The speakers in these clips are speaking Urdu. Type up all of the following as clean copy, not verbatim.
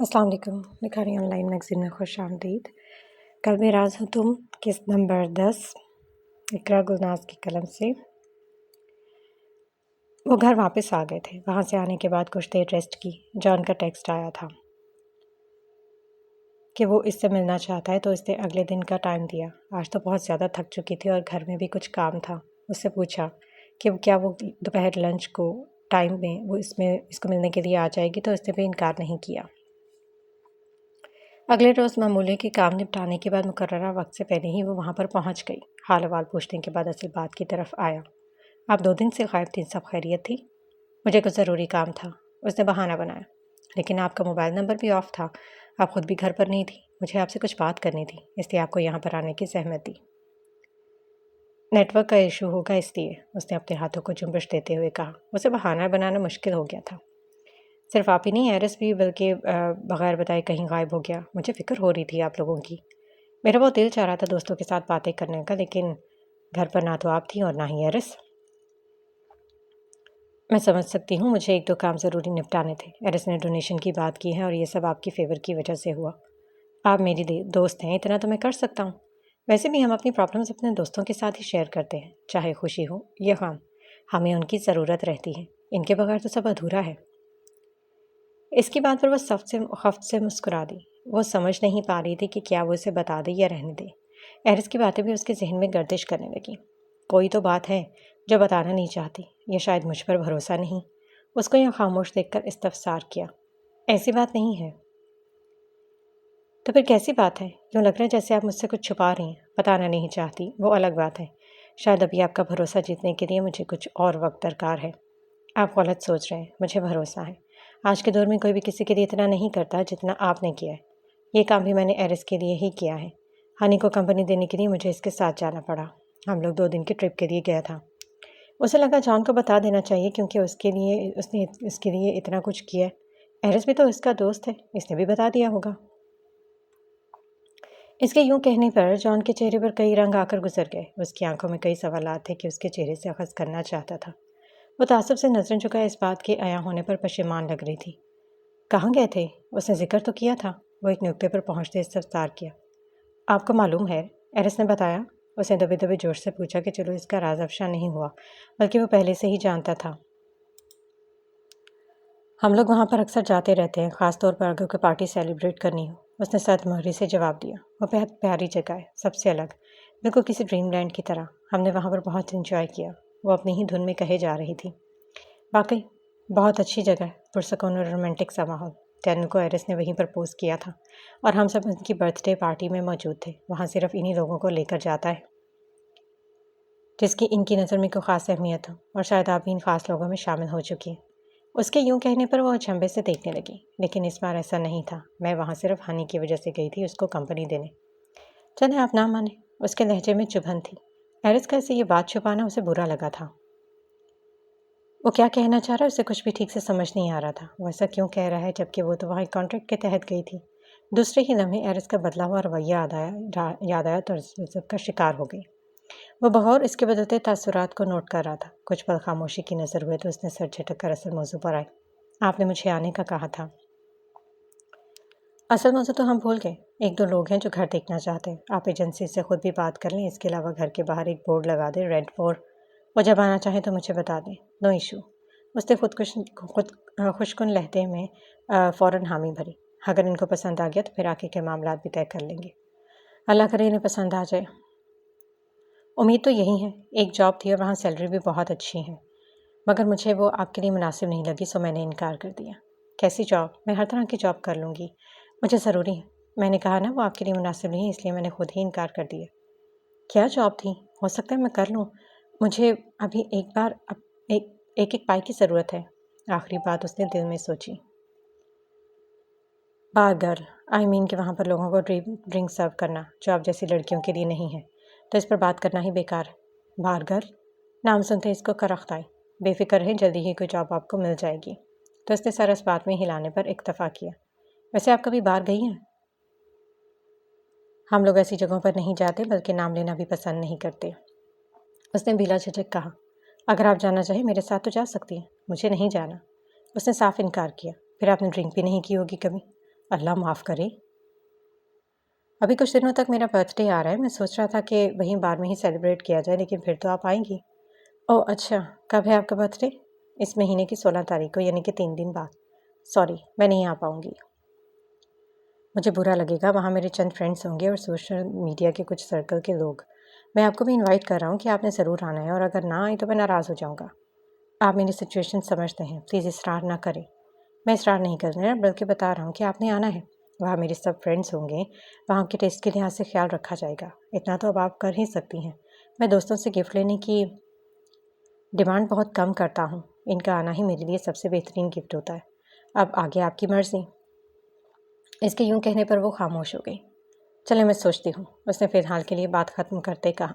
السلام علیکم، بکھاری آن لائن میگزین میں خوش آمدید۔ کل میں راز ہوں تم قسط نمبر 10 اقرا گلناز کی قلم سے۔ وہ گھر واپس آ گئے تھے۔ وہاں سے آنے کے بعد کچھ دیر ریسٹ کی۔ جان کا ٹیکسٹ آیا تھا کہ وہ اس سے ملنا چاہتا ہے، تو اس نے اگلے دن کا ٹائم دیا۔ آج تو بہت زیادہ تھک چکی تھی اور گھر میں بھی کچھ کام تھا۔ اس سے پوچھا کہ کیا وہ دوپہر لنچ کو ٹائم میں وہ اس کو ملنے کے لیے آ جائے گی، تو اس نے بھی انکار نہیں کیا۔ اگلے روز معمولے کے کام نپٹانے کے بعد مقررہ وقت سے پہلے ہی وہ وہاں پر پہنچ گئی۔ حال احوال پوچھنے کے بعد اصل بات کی طرف آیا۔ آپ 2 دن سے غائب تھیں، سب خیریت تھی؟ مجھے کچھ ضروری کام تھا، اس نے بہانہ بنایا۔ لیکن آپ کا موبائل نمبر بھی آف تھا، آپ خود بھی گھر پر نہیں تھی۔ مجھے آپ سے کچھ بات کرنی تھی، اس لیے آپ کو یہاں پر آنے کی زحمت دی۔ نیٹ ورک کا ایشو ہوگا اس لیے، اس نے اپنے ہاتھوں کو جنبش دیتے ہوئے کہا۔ اسے بہانہ بنانا مشکل ہو گیا تھا۔ صرف آپ ہی نہیں، ایرس بھی بلکہ بغیر بتائے کہیں غائب ہو گیا۔ مجھے فکر ہو رہی تھی آپ لوگوں کی۔ میرا بہت دل چاہ رہا تھا دوستوں کے ساتھ باتیں کرنے کا، لیکن گھر پر نہ تو آپ تھیں اور نہ ہی ایرس۔ میں سمجھ سکتی ہوں، مجھے 1-2 کام ضروری نپٹانے تھے۔ ایرس نے ڈونیشن کی بات کی ہے اور یہ سب آپ کی فیور کی وجہ سے ہوا۔ آپ میری دوست ہیں، اتنا تو میں کر سکتا ہوں۔ ویسے بھی ہم اپنی پرابلمز اپنے دوستوں کے ساتھ ہی شیئر کرتے ہیں، چاہے خوشی ہو یا غم۔ ہمیں ان کی ضرورت رہتی ہے، ان کے بغیر تو سب ادھورا ہے۔ اس کی بات پر وہ خفت سے مسکرا دی۔ وہ سمجھ نہیں پا رہی تھی کہ کیا وہ اسے بتا دے یا رہنے دے۔ ایرس کی باتیں بھی اس کے ذہن میں گردش کرنے لگیں۔ کوئی تو بات ہے جو بتانا نہیں چاہتی، یا شاید مجھ پر بھروسہ نہیں۔ اس کو یہاں خاموش دیکھ کر استفسار کیا۔ ایسی بات نہیں ہے۔ تو پھر کیسی بات ہے؟ یوں لگ رہا ہے جیسے آپ مجھ سے کچھ چھپا رہی ہیں۔ بتانا نہیں چاہتی، وہ الگ بات ہے۔ شاید ابھی آپ کا بھروسہ جیتنے کے لیے مجھے کچھ اور وقت درکار ہے۔ آپ غلط سوچ رہے ہیں، مجھے بھروسہ ہے۔ آج کے دور میں کوئی بھی کسی کے لیے اتنا نہیں کرتا جتنا آپ نے کیا ہے۔ یہ کام بھی میں نے ایرس کے لیے ہی کیا ہے۔ ہنی کو کمپنی دینے کے لیے مجھے اس کے ساتھ جانا پڑا۔ ہم لوگ 2 دن کی ٹرپ کے لیے گیا تھا۔ اسے لگا جان کو بتا دینا چاہیے، کیونکہ اس نے اس کے لیے اتنا کچھ کیا ہے۔ ایرس بھی تو اس کا دوست ہے، اس نے بھی بتا دیا ہوگا۔ اس کے یوں کہنے پر جان کے چہرے پر کئی رنگ آ کر گزر گئے۔ اس کی آنکھوں میں کئی سوالات تھے کہ اس کے چہرے سے اخذ کرنا چاہتا تھا۔ وہ تعصب سے نظریں جھکائے اس بات کے عیاں ہونے پر پشیمان لگ رہی تھی۔ کہاں گئے تھے؟ اس نے ذکر تو کیا تھا۔ وہ ایک نقطے پر پہنچتے استفسار کیا۔ آپ کو معلوم ہے؟ ایرس نے بتایا۔ اس نے دبے دبے جوش سے پوچھا کہ چلو اس کا راز افشا نہیں ہوا، بلکہ وہ پہلے سے ہی جانتا تھا۔ ہم لوگ وہاں پر اکثر جاتے رہتے ہیں، خاص طور پر اگر کوئی پارٹی سیلیبریٹ کرنی ہو، اس نے سرد مہری سے جواب دیا۔ وہ بہت پیاری جگہ ہے، سب سے الگ، بالکل کسی ڈریم لینڈ کی طرح۔ ہم نے وہاں پر بہت انجوائے کیا۔ وہ اپنی ہی دھن میں کہے جا رہی تھی۔ واقعی بہت اچھی جگہ ہے، پرسکون اور رومانٹک سا ماحول۔ ڈینیل کو ایرس نے وہیں پرپوز کیا تھا، اور ہم سب ان کی برتھ ڈے پارٹی میں موجود تھے۔ وہاں صرف انہی لوگوں کو لے کر جاتا ہے جس کی ان کی نظر میں کوئی خاص اہمیت ہو، اور شاید آپ بھی ان خاص لوگوں میں شامل ہو چکی ہیں۔ اس کے یوں کہنے پر وہ اچنبھے سے دیکھنے لگی۔ لیکن اس بار ایسا نہیں تھا۔ میں وہاں صرف ہنی کی وجہ سے گئی تھی، اس کو کمپنی دینے۔ چلیں آپ نہ مانیں، اس کے لہجے میں چبھن تھی۔ ایرس کا اسے یہ بات چھپانا اسے برا لگا تھا۔ وہ کیا کہنا چاہ رہا ہے اسے کچھ بھی ٹھیک سے سمجھ نہیں آ رہا تھا۔ وہ ایسا کیوں کہہ رہا ہے جبکہ وہ تو وہاں کانٹریکٹ کے تحت گئی تھی؟ دوسرے ہی لمحے ایرس کا بدلا ہوا رویہ یاد آیا تو تعصب کا شکار ہو گئی۔ وہ بغور اس کے بدلتے تاثرات کو نوٹ کر رہا تھا۔ کچھ پل خاموشی کی نظر ہوئے تو اس نے سر جھٹک کر اصل موضوع پر آئی۔ آپ نے مجھے آنے کا کہا تھا۔ اصل موضوع تو ہم بھول گئے۔ 1-2 لوگ ہیں جو گھر دیکھنا چاہتے ہیں۔ آپ ایجنسی سے خود بھی بات کر لیں، اس کے علاوہ گھر کے باہر ایک بورڈ لگا دیں، رینٹ فور۔ وہ جب آنا چاہیں تو مجھے بتا دیں، نو ایشو۔ اس نے خوشکن لہجے میں فوراً حامی بھری۔ اگر ان کو پسند آ گیا تو پھر آگے کے معاملات بھی طے کر لیں گے۔ اللہ کرے انہیں پسند آ جائے۔ امید تو یہی ہے۔ ایک جاب تھی اور وہاں سیلری بھی بہت اچھی ہے، مگر مجھے وہ آپ کے لیے مناسب نہیں لگی، سو میں نے انکار کر دیا۔ کیسی جاب؟ میں ہر طرح کی جاب کر لوں گی، مجھے ضروری ہے۔ میں نے کہا نا وہ آپ کے لیے مناسب نہیں ہے، اس لیے میں نے خود ہی انکار کر دیا۔ کیا جاب تھی؟ ہو سکتا ہے میں کر لوں، مجھے ابھی ایک پائی کی ضرورت ہے۔ آخری بات اس نے دل میں سوچی۔ بار گرل، کہ وہاں پر لوگوں کو ڈرنک سرو کرنا، جو آپ جیسی لڑکیوں کے لیے نہیں ہے، تو اس پر بات کرنا ہی بیکار ہے۔ بار گرل؟ نام سنتے اس کو کرخت آئی۔ بے فکر رہیں، جلدی ہی کوئی جاب آپ کو مل جائے گی۔ تو اس نے سر اس بات میں ہلانے پر اکتفا کیا۔ ویسے آپ کبھی باہر گئی ہیں؟ ہم لوگ ایسی جگہوں پر نہیں جاتے، بلکہ نام لینا بھی پسند نہیں کرتے۔ اس نے بلا جھجک کہا۔ اگر آپ جانا چاہیں میرے ساتھ تو جا سکتی ہیں، مجھے نہیں جانا۔ اس نے صاف انکار کیا۔ پھر آپ نے ڈرنک بھی نہیں کی ہوگی کبھی؟ اللہ معاف کرے। ابھی کچھ دنوں تک میرا برتھ ڈے آ رہا ہے، میں سوچ رہا تھا کہ وہیں بار میں ہی سیلیبریٹ کیا جائے، لیکن پھر تو آپ آئیں گی۔ اوہ اچھا، کب ہے آپ کا برتھ ڈے؟ اس مہینے کی 16 تاریخ کو، یعنی کہ 3 دن بعد۔ سوری، میں نہیں آ پاؤں گی۔ مجھے برا لگے گا، وہاں میرے چند فرینڈس ہوں گے اور سوشل میڈیا کے کچھ سرکل کے لوگ۔ میں آپ کو بھی انوائٹ کر رہا ہوں کہ آپ نے ضرور آنا ہے، اور اگر نہ آئی تو میں ناراض ہو جاؤں گا۔ آپ میری سچویشن سمجھتے ہیں، پلیز اصرار نہ کریں۔ میں اصرار نہیں کر رہا بلکہ بتا رہا ہوں کہ آپ نے آنا ہے۔ وہاں میرے سب فرینڈس ہوں گے، وہاں کے ٹیسٹ کے لحاظ سے خیال رکھا جائے گا، اتنا تو اب آپ کر ہی سکتی ہیں۔ میں دوستوں سے گفٹ لینے کی ڈیمانڈ بہت کم کرتا ہوں، ان کا آنا ہی میرے لیے سب سے بہترین گفٹ ہوتا ہے۔ اب آگے آپ کی مرضی۔ اس کے یوں کہنے پر وہ خاموش ہو گئی۔ چلے میں سوچتی ہوں، اس نے فی الحال کے لیے بات ختم کرتے کہا۔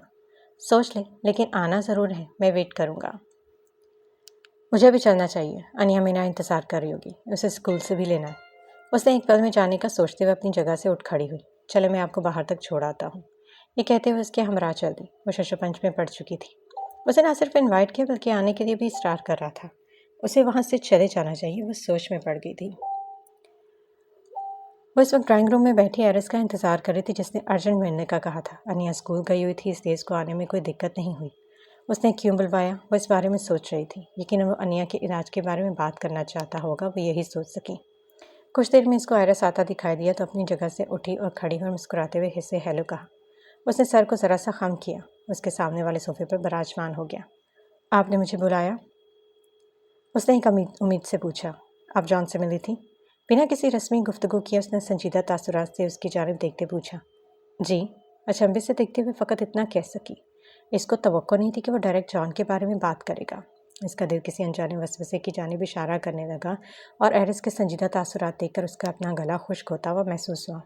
سوچ لیں، لیکن آنا ضرور ہے، میں ویٹ کروں گا۔ مجھے بھی چلنا چاہیے، انیا میرا انتظار کر رہی ہوگی، اسے اسکول سے بھی لینا ہے۔ اس نے ایک پل میں جانے کا سوچتے ہوئے اپنی جگہ سے اٹھ کھڑی ہوئی۔ چلے میں آپ کو باہر تک چھوڑ آتا ہوں۔ یہ کہتے ہوئے اس کے ہمراہ چل دی۔ وہ ششوپنچ میں پڑ چکی تھی۔ اسے نہ صرف انوائٹ کیا بلکہ آنے کے لیے بھی اصرار کر رہا تھا۔ اسے وہاں سے چلے جانا چاہیے، وہ سوچ میں پڑ گئی تھی۔ وہ اس وقت ڈرائنگ روم میں بیٹھی ایرس کا انتظار کر رہی تھی، جس نے ارجنٹ ملنے کا کہا تھا۔ انیا اسکول گئی ہوئی تھی، اس لیے اس کو آنے میں کوئی دقت نہیں ہوئی۔ اس نے کیوں بلوایا، وہ اس بارے میں سوچ رہی تھی۔ یقیناً وہ انیا کے علاج کے بارے میں بات کرنا چاہتا ہوگا، وہ یہی سوچ سکی۔ کچھ دیر میں اس کو ایرس آتا دکھائی دیا تو اپنی جگہ سے اٹھی اور کھڑی اور مسکراتے ہوئے اسے ہیلو کہا۔ اس نے سر کو ذرا سا خم کیا، اس کے سامنے والے صوفے پر براجمان ہو گیا۔ آپ نے مجھے بلایا؟ اس نے ایک امید سے پوچھا۔ آپ جان سے ملی تھی؟ بنا کسی رسمی گفتگو کیے اس نے سنجیدہ تاثرات سے اس کی جانب دیکھتے پوچھا۔ جی، اچنبھے سے دیکھتے ہوئے فقط اتنا کہہ سکی۔ اس کو توقع نہیں تھی کہ وہ ڈائریکٹ جان کے بارے میں بات کرے گا۔ اس کا دل کسی انجانے وسوسے کی جانب اشارہ کرنے لگا اور ایرس کے سنجیدہ تاثرات دیکھ کر اس کا اپنا گلا خشک ہوتا ہوا محسوس ہوا۔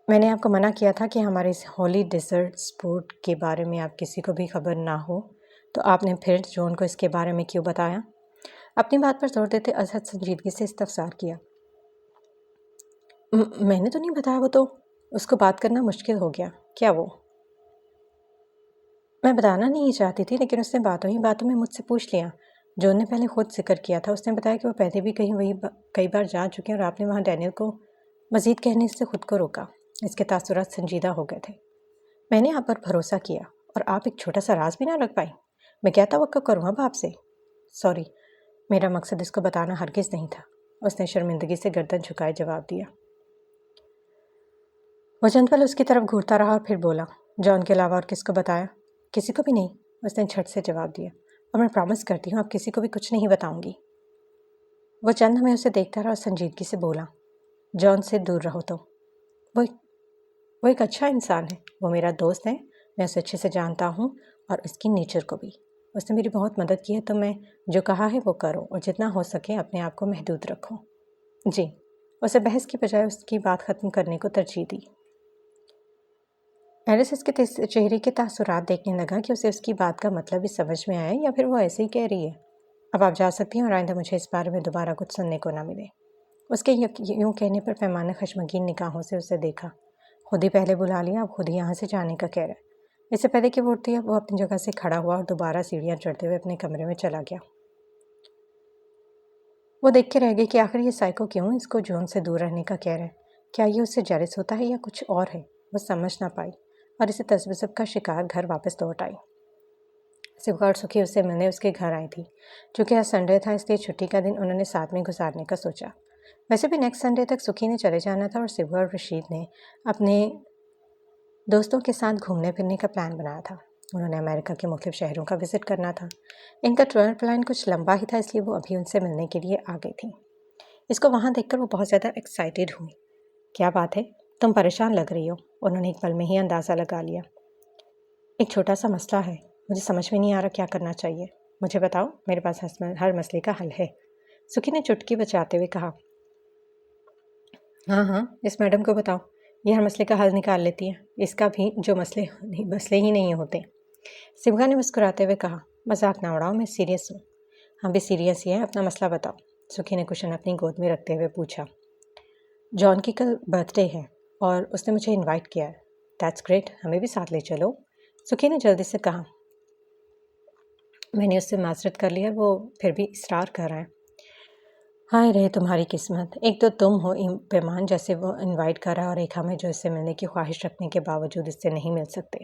میں نے آپ کو منع کیا تھا کہ ہمارے اس ہولی ڈیزرٹ اسپورٹ کے بارے میں آپ کسی کو بھی خبر نہ ہو، تو آپ نے پھر جون کو اس کے بارے میں کیوں بتایا؟ اپنی بات پر زور دیتے اظہر سنجیدگی سے استفسار کیا۔ میں نے تو نہیں بتایا، وہ تو اس کو بات کرنا مشکل ہو گیا۔ کیا وہ؟ میں بتانا نہیں چاہتی تھی، لیکن اس نے باتوں ہی باتوں میں مجھ سے پوچھ لیا۔ جون نے پہلے خود ذکر کیا تھا، اس نے بتایا کہ وہ پہلے بھی کئی بار جا چکے ہیں اور آپ نے وہاں ڈینیل کو مزید کہنے سے خود کو روکا۔ اس کے تاثرات سنجیدہ ہو گئے تھے۔ میں نے آپ پر بھروسہ کیا اور آپ ایک چھوٹا سا راز بھی نہ رکھ پائی۔ میں کیا توقع کروں اب آپ سے؟ سوری، میرا مقصد اس کو بتانا ہرگز نہیں تھا، اس نے شرمندگی سے گردن جھکائے جواب دیا۔ وہ چند پل اس کی طرف گھورتا رہا اور پھر بولا، جان کے علاوہ اور کس کو بتایا؟ کسی کو بھی نہیں، اس نے جھٹ سے جواب دیا، اور میں پرامس کرتی ہوں آپ کسی کو بھی کچھ نہیں بتاؤں گی۔ وہ چند ہمیں اسے دیکھتا رہا اور سنجیدگی سے بولا، جان سے دور رہو تو۔ وہ ایک اچھا انسان ہے، وہ میرا دوست ہے، میں اسے اچھے سے جانتا ہوں اور اس کی نیچر کو بھی۔ اس نے میری بہت مدد کی ہے، تو میں جو کہا ہے وہ کرو اور جتنا ہو سکے اپنے آپ کو محدود رکھو۔ جی، اسے بحث کی بجائے اس کی بات ختم کرنے کو ترجیح دی۔ ایرس اس کے چہرے کے تاثرات دیکھنے لگا کہ اسے اس کی بات کا مطلب بھی سمجھ میں آیا یا پھر وہ ایسے ہی کہہ رہی ہے۔ اب آپ جا سکتی ہیں اور آئندہ مجھے اس بارے میں دوبارہ کچھ سننے کو نہ ملے۔ اس کے یوں کہنے پر پیمانہ خشمگین نگاہوں سے اسے دیکھا۔ خود ہی پہلے بلا لیا، اب خود ہی یہاں سے جانے کا کہہ رہا ہے۔ اس سے پہلے کہ وہ اٹھتی وہ اپنی جگہ سے کھڑا ہوا اور دوبارہ سیڑھیاں چڑھتے ہوئے اپنے کمرے میں چلا گیا۔ وہ دیکھ کے رہ گئی کہ آخر یہ سائیکو کیوں اس کو جون سے دور رہنے کا کہہ رہا ہے۔ کیا یہ اس سے جیلس ہوتا ہے یا کچھ اور ہے؟ وہ سمجھ نہ پائی اور اسے تذبذب کا شکار گھر واپس لوٹ آئی۔ سبھا اور سکھی اس سے ملنے اس کے گھر آئی تھی۔ چونکہ آج سنڈے تھا، اس لیے چھٹی کا دن انہوں نے ساتھ میں گزارنے کا سوچا۔ ویسے بھی نیکسٹ سنڈے تک سکھی نے چلے جانا تھا اور سبھا اور رشید نے اپنے دوستوں کے ساتھ گھومنے پھرنے کا پلان بنایا تھا۔ انہوں نے امریکہ کے مختلف شہروں کا وزٹ کرنا تھا۔ ان کا ٹریول پلان کچھ لمبا ہی تھا، اس لیے وہ ابھی ان سے ملنے کے لیے آ گئی تھی۔ اس کو وہاں دیکھ کر وہ بہت زیادہ ایکسائٹیڈ ہوئی۔ کیا بات ہے، تم پریشان لگ رہی ہو؟ انہوں نے ایک پل میں ہی اندازہ لگا لیا۔ ایک چھوٹا سا مسئلہ ہے، مجھے سمجھ میں نہیں آ رہا کیا کرنا چاہیے۔ مجھے بتاؤ، میرے پاس ہر مسئلے کا حل ہے، سکھی نے چٹکی بچاتے ہوئے کہا۔ ہاں، اس میڈم کو بتاؤ، یہ ہر مسئلے کا حل نکال لیتی ہے، اس کا بھی جو مسئلے ہی نہیں ہوتے۔ سبھا نے مسکراتے ہوئے کہا، مذاق نہ اڑاؤ، میں سیریس ہوں۔ ہم بھی سیریس ہی ہیں، اپنا مسئلہ بتاؤ، سکھی نے کشن اپنی گود میں رکھتے ہوئے پوچھا۔ جان کی کل برتھ ڈے ہے اور اس نے مجھے انوائٹ کیا ہے۔ دیٹس گریٹ، ہمیں بھی ساتھ لے چلو، سکھی نے جلدی سے کہا۔ میں نے اس سے معذرت کر لی اور وہ پھر بھی اصرار کر رہا ہے۔ ہائے رہے تمہاری قسمت، ایک تو تم ہو پیمان جیسے وہ انوائٹ کر رہا اور ایک ہمیں جو اس سے ملنے کی خواہش رکھنے کے باوجود اس سے نہیں مل سکتے۔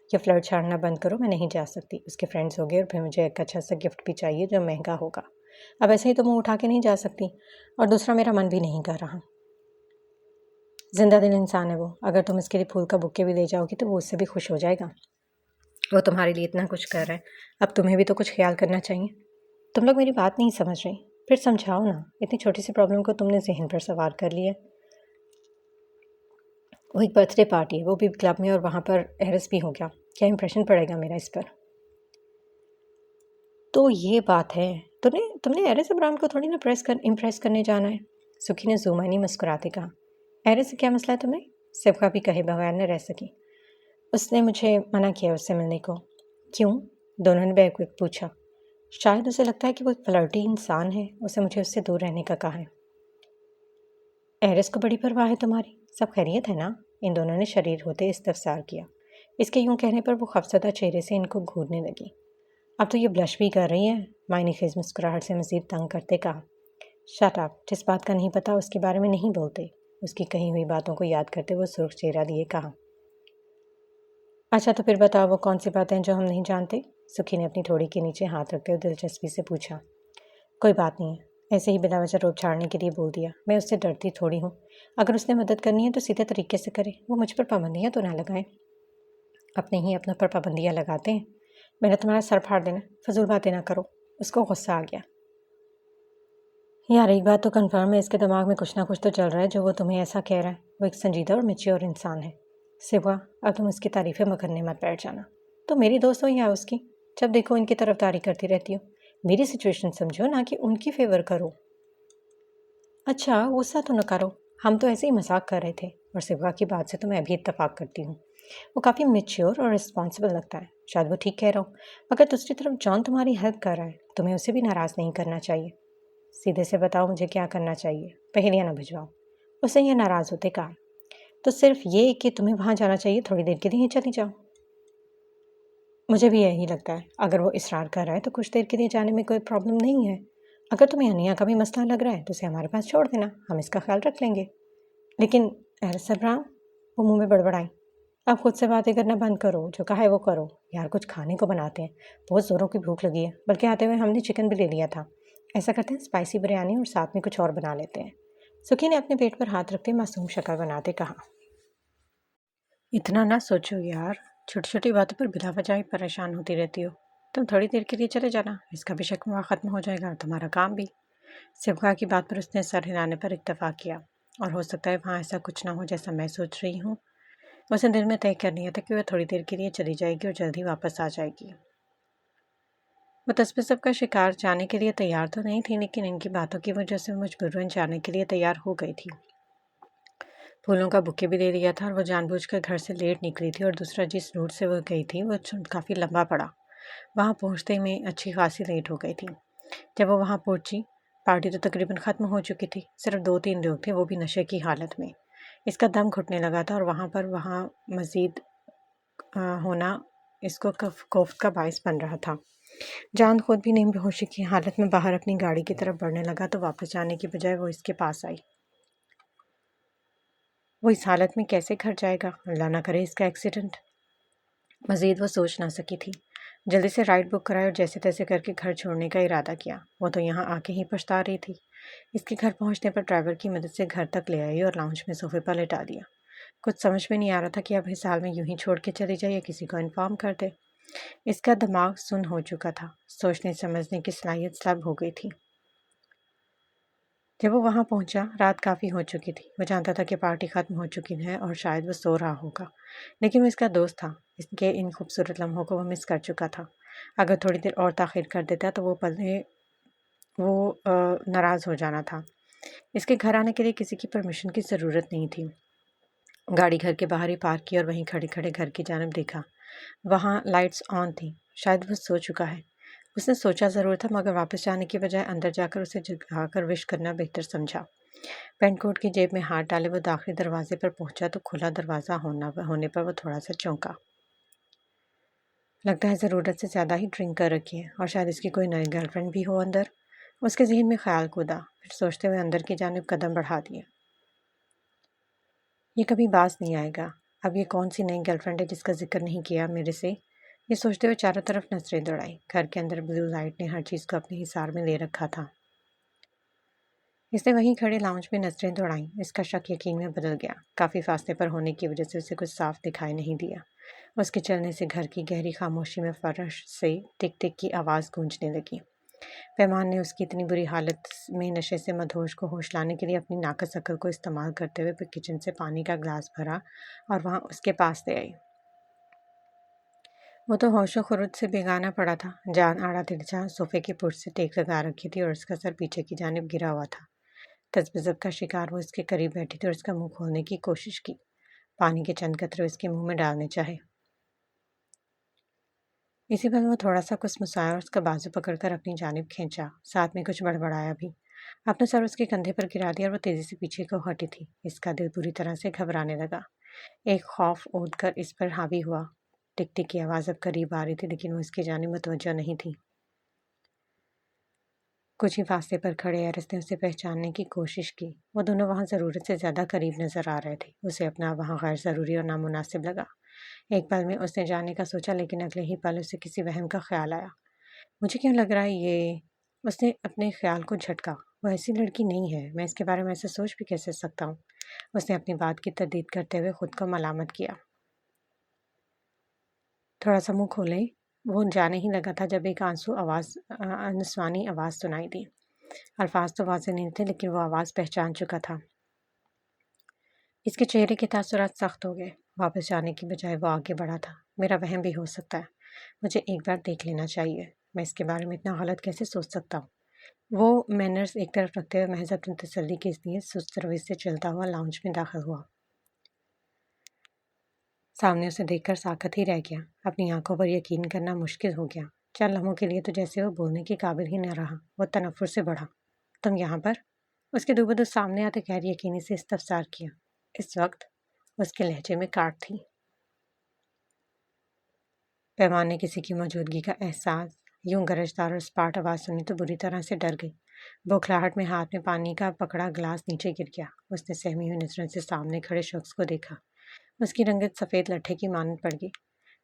یہ فلرٹ چھاڑنا بند کرو، میں نہیں جا سکتی، اس کے فرینڈس ہو گئے اور پھر مجھے ایک اچھا سا گفٹ بھی چاہیے جو مہنگا ہوگا۔ اب ایسے ہی تو منہ اٹھا کے نہیں جا سکتی، اور دوسرا میرا من بھی نہیں کر رہا۔ زندہ دل انسان ہے وہ، اگر تم اس کے لیے پھول کا بکے بھی لے جاؤ گی تو وہ اس سے بھی خوش ہو جائے گا۔ وہ تمہارے لیے اتنا کچھ کر رہا ہے، اب تمہیں بھی تو کچھ خیال کرنا چاہیے۔ تم لوگ میری بات نہیں سمجھ رہے، پھر سمجھاؤ نا، اتنی چھوٹی سی پرابلم کو تم نے ذہن پر سوار کر لیا۔ وہ ایک برتھ ڈے پارٹی ہے، وہ بھی کلب میں، اور وہاں پر ایرس بھی ہو گیا، کیا امپریشن پڑے گا میرا اس پر؟ تو یہ بات ہے، تم نے ایرس ابرام کو تھوڑی نا امپریس کرنے جانا ہے۔ سکھی نے زومانی مسکراتے کہا۔ ایرس سے کیا مسئلہ ہے تمہیں؟ صفحہ بھی کہے بغیر نہ رہ سکی۔ اس نے مجھے منع کیا اس سے ملنے کو۔ کیوں؟ دونوں نے بیک ویک پوچھا۔ شاید اسے لگتا ہے کہ وہ ایک فلرٹی انسان ہے، اسے مجھے اس سے دور رہنے کا کہا ہے۔ ایرس کو بڑی پرواہ ہے تمہاری، سب خیریت ہے نا؟ ان دونوں نے شریر ہوتے استفسار کیا۔ اس کے یوں کہنے پر وہ خوفزدہ چہرے سے ان کو گھورنے لگی۔ اب تو یہ بلش بھی کر رہی ہے، معنی خیز مسکراہٹ سے مزید تنگ کرتے کہا۔ شٹ اپ، جس بات کا نہیں پتہ اس کے بارے میں نہیں بولتے، اس کی کہی ہوئی باتوں کو یاد کرتے وہ سرخ چہرہ لیے کہا۔ اچھا تو پھر بتاؤ وہ کون سی باتیں جو ہم نہیں جانتے؟ سکھی نے اپنی تھوڑی کے نیچے ہاتھ رکھتے ہوئے دلچسپی سے پوچھا۔ کوئی بات نہیں ہے، ایسے ہی بلا وجہ روپ چھاڑنے کے لیے بول دیا، میں اس سے ڈرتی تھوڑی ہوں، اگر اس نے مدد کرنی ہے تو سیدھے طریقے سے کرے، وہ مجھ پر پابندیاں تو نہ لگائیں۔ اپنے ہی اپنوں پر پابندیاں لگاتے ہیں، میں نے تمہارا سر پھاڑ دینا، فضول باتیں نہ کرو۔ اس کو غصہ آ گیا۔ یار ایک بات تو کنفرم ہے، اس کے دماغ میں کچھ نہ کچھ تو چل رہا ہے جو وہ تمہیں ایسا کہہ رہا ہے، وہ ایک سنجیدہ اور میچیور انسان ہے۔ سوا اب تم اس کی تعریفیں مکرنے مت بیٹھ جانا، تو میری دوست ہو یا اس کی، جب دیکھو ان کی طرفداری کرتی رہتی ہو۔ میری سچویشن سمجھو، نہ کہ ان کی فیور کرو۔ اچھا غصہ تو نہ کرو، ہم تو ایسے ہی مذاق کر رہے تھے، اور سوا کی بات سے تو میں ابھی اتفاق کرتی ہوں، وہ کافی میچیور اور رسپانسبل لگتا ہے، شاید وہ ٹھیک کہہ رہا ہو، مگر دوسری طرف جان تمہاری ہیلپ کر رہا ہے، تمہیں اسے بھی ناراض نہیں کرنا چاہیے۔ سیدھے سے بتاؤ مجھے کیا کرنا چاہیے، پہلیاں نہ بھجواؤ۔ اس نے یہ ناراض ہوتے کہا۔ تو صرف یہ کہ تمہیں وہاں جانا چاہیے، تھوڑی دیر کے لیے چلی جاؤ۔ مجھے بھی یہی لگتا ہے، اگر وہ اصرار کر رہا ہے تو کچھ دیر کے لیے جانے میں کوئی پرابلم نہیں ہے۔ اگر تمہیں انیا کا بھی مسئلہ لگ رہا ہے تو اسے ہمارے پاس چھوڑ دینا، ہم اس کا خیال رکھ لیں گے۔ لیکن ایرس ابراہم، وہ منہ میں بڑبڑائیں، اب خود سے باتیں کرنا بند کرو، جو کہا ہے وہ کرو۔ یار کچھ کھانے کو بناتے ہیں، بہت زوروں کی بھوک لگی ہے، بلکہ آتے ہوئے ہم نے چکن بھی لے لیا تھا۔ ایسا کرتے ہیں اسپائسی بریانی اور ساتھ میں کچھ اور بنا لیتے ہیں۔ سکھی نے اپنے پیٹ پر ہاتھ رکھتے معصوم شکل بناتے کہا۔ اتنا نہ سوچو یار، چھوٹی چھوٹی باتوں پر بلا وجہ ہی پریشان ہوتی رہتی ہو۔ تم تھوڑی دیر کے لیے چلے جانا، اس کا بھی شکوہ ختم ہو جائے گا اور تمہارا کام بھی۔ سبغا کی بات پر اس نے سر ہلانے پر اکتفا کیا۔ اور ہو سکتا ہے وہاں ایسا کچھ نہ ہو جیسا میں سوچ رہی ہوں۔ اسے دل میں طے کر لیا تھا کہ وہ تھوڑی دیر کے لیے چلی جائے گی اور جلدی واپس آ جائے گی۔ وہ تسبسب کا شکار جانے کے لیے تیار تو نہیں تھی، لیکن ان کی باتوں کی وجہ سے مجبوراً جانے کے لیے تیار ہو گئی تھی۔ پھولوں کا بکے بھی لے لیا تھا اور وہ جان بوجھ کر گھر سے لیٹ نکلی تھی، اور دوسرا جس روٹ سے وہ گئی تھی وہ کافی لمبا پڑا۔ وہاں پہنچتے میں اچھی خاصی لیٹ ہو گئی تھی۔ جب وہ وہاں پہنچی، پارٹی تو تقریباً ختم ہو چکی تھی، صرف 2-3 لوگ تھے، وہ بھی نشے کی حالت میں۔ اس کا دم گھٹنے لگا تھا، اور وہاں مزید ہونا اس کو کوفت کا باعث بن رہا تھا۔ جان خود بھی نیم بہوشی کی حالت میں باہر اپنی گاڑی کی طرف بڑھنے لگا تو واپس جانے کی بجائے وہ اس کے پاس آئی۔ وہ اس حالت میں کیسے گھر جائے گا؟ اللہ نہ کرے اس کا ایکسیڈنٹ۔ مزید وہ سوچ نہ سکی تھی۔ جلدی سے رائڈ بک کرائی اور جیسے تیسے کر کے گھر چھوڑنے کا ارادہ کیا۔ وہ تو یہاں آ کے ہی پچھتا رہی تھی۔ اس کے گھر پہنچنے پر ڈرائیور کی مدد سے گھر تک لے آئی اور لاؤنج میں صوفے پر لٹا دیا۔ کچھ سمجھ میں نہیں آ رہا تھا کہ اب اس حال میں یوں ہی چھوڑ کے چلی جائے یا کسی کو انفارم کر دے۔ اس کا دماغ سن ہو چکا تھا، سوچنے سمجھنے کی صلاحیت سلب ہو گئی تھی۔ جب وہ وہاں پہنچا، رات کافی ہو چکی تھی۔ وہ جانتا تھا کہ پارٹی ختم ہو چکی ہے اور شاید وہ سو رہا ہوگا، لیکن وہ اس کا دوست تھا، اس کے ان خوبصورت لمحوں کو وہ مس کر چکا تھا۔ اگر تھوڑی دیر اور تاخیر کر دیتا تو وہ ناراض ہو جانا تھا۔ اس کے گھر آنے کے لیے کسی کی پرمیشن کی ضرورت نہیں تھی۔ گاڑی گھر کے باہر ہی پارک کی اور وہیں کھڑے کھڑے گھر کی جانب دیکھا۔ وہاں لائٹس آن تھیں، شاید وہ سو چکا ہے۔ اس نے سوچا ضرور تھا، مگر واپس جانے کی بجائے اندر جا کر اسے جگا کر وش کرنا بہتر سمجھا۔ پینٹ کوٹ کی جیب میں ہاتھ ڈالے وہ داخلی دروازے پر پہنچا تو کھلا دروازہ ہونے پر وہ تھوڑا سا چونکا۔ لگتا ہے ضرورت سے زیادہ ہی ڈرنک کر رکھی ہے، اور شاید اس کی کوئی نئی گرل فرینڈ بھی ہو اندر۔ اس کے ذہن میں خیال کودا، پھر سوچتے ہوئے اندر کی جانب قدم بڑھا دیا۔ یہ کبھی باز نہیں آئے گا۔ اب یہ کون سی نئی گرل فرینڈ ہے جس کا ذکر نہیں کیا میرے سے؟ یہ سوچتے ہوئے چاروں طرف نظریں دوڑائی۔ گھر کے اندر بلیو لائٹ نے ہر چیز کو اپنے حصار میں لے رکھا تھا۔ اس نے وہیں کھڑے لاؤنج میں نظریں دوڑائیں۔ اس کا شک یقین میں بدل گیا۔ کافی فاصلے پر ہونے کی وجہ سے اسے کچھ صاف دکھائی نہیں دیا۔ اس کے چلنے سے گھر کی گہری خاموشی میں فرش سے ٹک ٹک کی آواز گونجنے لگی۔ پیمان نے اس کی اتنی بری حالت میں نشے سے مدہوش کو ہوش لانے کے لیے اپنی ناقص عقل کو استعمال کرتے ہوئے پھر کچن سے پانی کا گلاس بھرا اور وہاں اس کے پاس لے آئی۔ وہ تو ہوش و خرد سے بیگانہ پڑا تھا۔ جان آڑا ترچھا صوفے کی پشت سے ٹیک لگا رکھی تھی اور اس کا سر پیچھے کی جانب گرا ہوا تھا۔ تذبذب کا شکار وہ اس کے قریب بیٹھی تھی اور اس کا منہ کھولنے کی کوشش کی۔ پانی کے چند قطرے اس کے منہ میں ڈالنے چاہے۔ اسی پل وہ تھوڑا سا کچھ مسایا اور اس کا بازو پکڑ کر اپنی جانب کھینچا، ساتھ میں کچھ بڑبڑایا بھی۔ اپنا سر اس کے کندھے پر گرا دیا اور وہ تیزی سے پیچھے کو ہٹی تھی۔ اس کا دل بری طرح سے گھبرانے لگا۔ ایک خوف اونڈ کر اس پر حاوی ہوا۔ ٹک ٹک کی آواز اب قریب آ رہی تھی لیکن وہ اس کی جانب متوجہ نہیں تھی۔ کچھ ہی فاصلے پر کھڑے ایرس نے اسے پہچاننے کی کوشش کی۔ وہ دونوں وہاں ضرورت سے زیادہ قریب نظر آ رہے تھے۔ اسے اپنا وہاں غیر ضروری اور نامناسب لگا۔ ایک پل میں اس نے جانے کا سوچا لیکن اگلے ہی پل اسے کسی وہم کا خیال آیا۔ مجھے کیوں لگ رہا ہے یہ؟ اس نے اپنے خیال کو جھٹکا۔ وہ ایسی لڑکی نہیں ہے، میں اس کے بارے میں ایسا سوچ بھی کیسے سکتا ہوں؟ اس نے اپنی بات کی تردید کرتے ہوئے خود کو ملامت کیا۔ تھوڑا سا منہ کھولیں۔ وہ جانے ہی لگا تھا جب ایک نسوانی آواز سنائی دی۔ الفاظ تو واضح نہیں تھے لیکن وہ آواز پہچان چکا تھا۔ اس کے چہرے کے تاثرات سخت ہو گئے۔ واپس جانے کی بجائے وہ آگے بڑھا تھا۔ میرا وہم بھی ہو سکتا ہے، مجھے ایک بار دیکھ لینا چاہیے۔ میں اس کے بارے میں اتنا غلط کیسے سوچ سکتا ہوں؟ وہ مینرز ایک طرف رکھتے ہوئے محض اپنی تسلی کے لیے سست رویے سے چلتا ہوا لاؤنج میں داخل ہوا۔ سامنے اسے دیکھ کر ساکت ہی رہ گیا۔ اپنی آنکھوں پر یقین کرنا مشکل ہو گیا۔ چند لمحوں کے لیے تو جیسے وہ بولنے کے قابل ہی نہ رہا۔ وہ تنفر سے بڑھا۔ تم یہاں پر؟ اس کے دوبدو سامنے آتے غیر یقینی سے استفسار کیا۔ اس وقت اس کے لہجے میں کاٹ تھی۔ پیمان نے کسی کی موجودگی کا احساس، یوں گرجدار اور اسپاٹ آواز سنی تو بری طرح سے ڈر گئی۔ بوکھلاہٹ میں ہاتھ میں پانی کا پکڑا گلاس نیچے گر گیا۔ اس نے سہمی ہوئی نظروں سے سامنے کھڑے شخص کو دیکھا۔ اس کی رنگت سفید لٹھے کی مانند پڑ گئی۔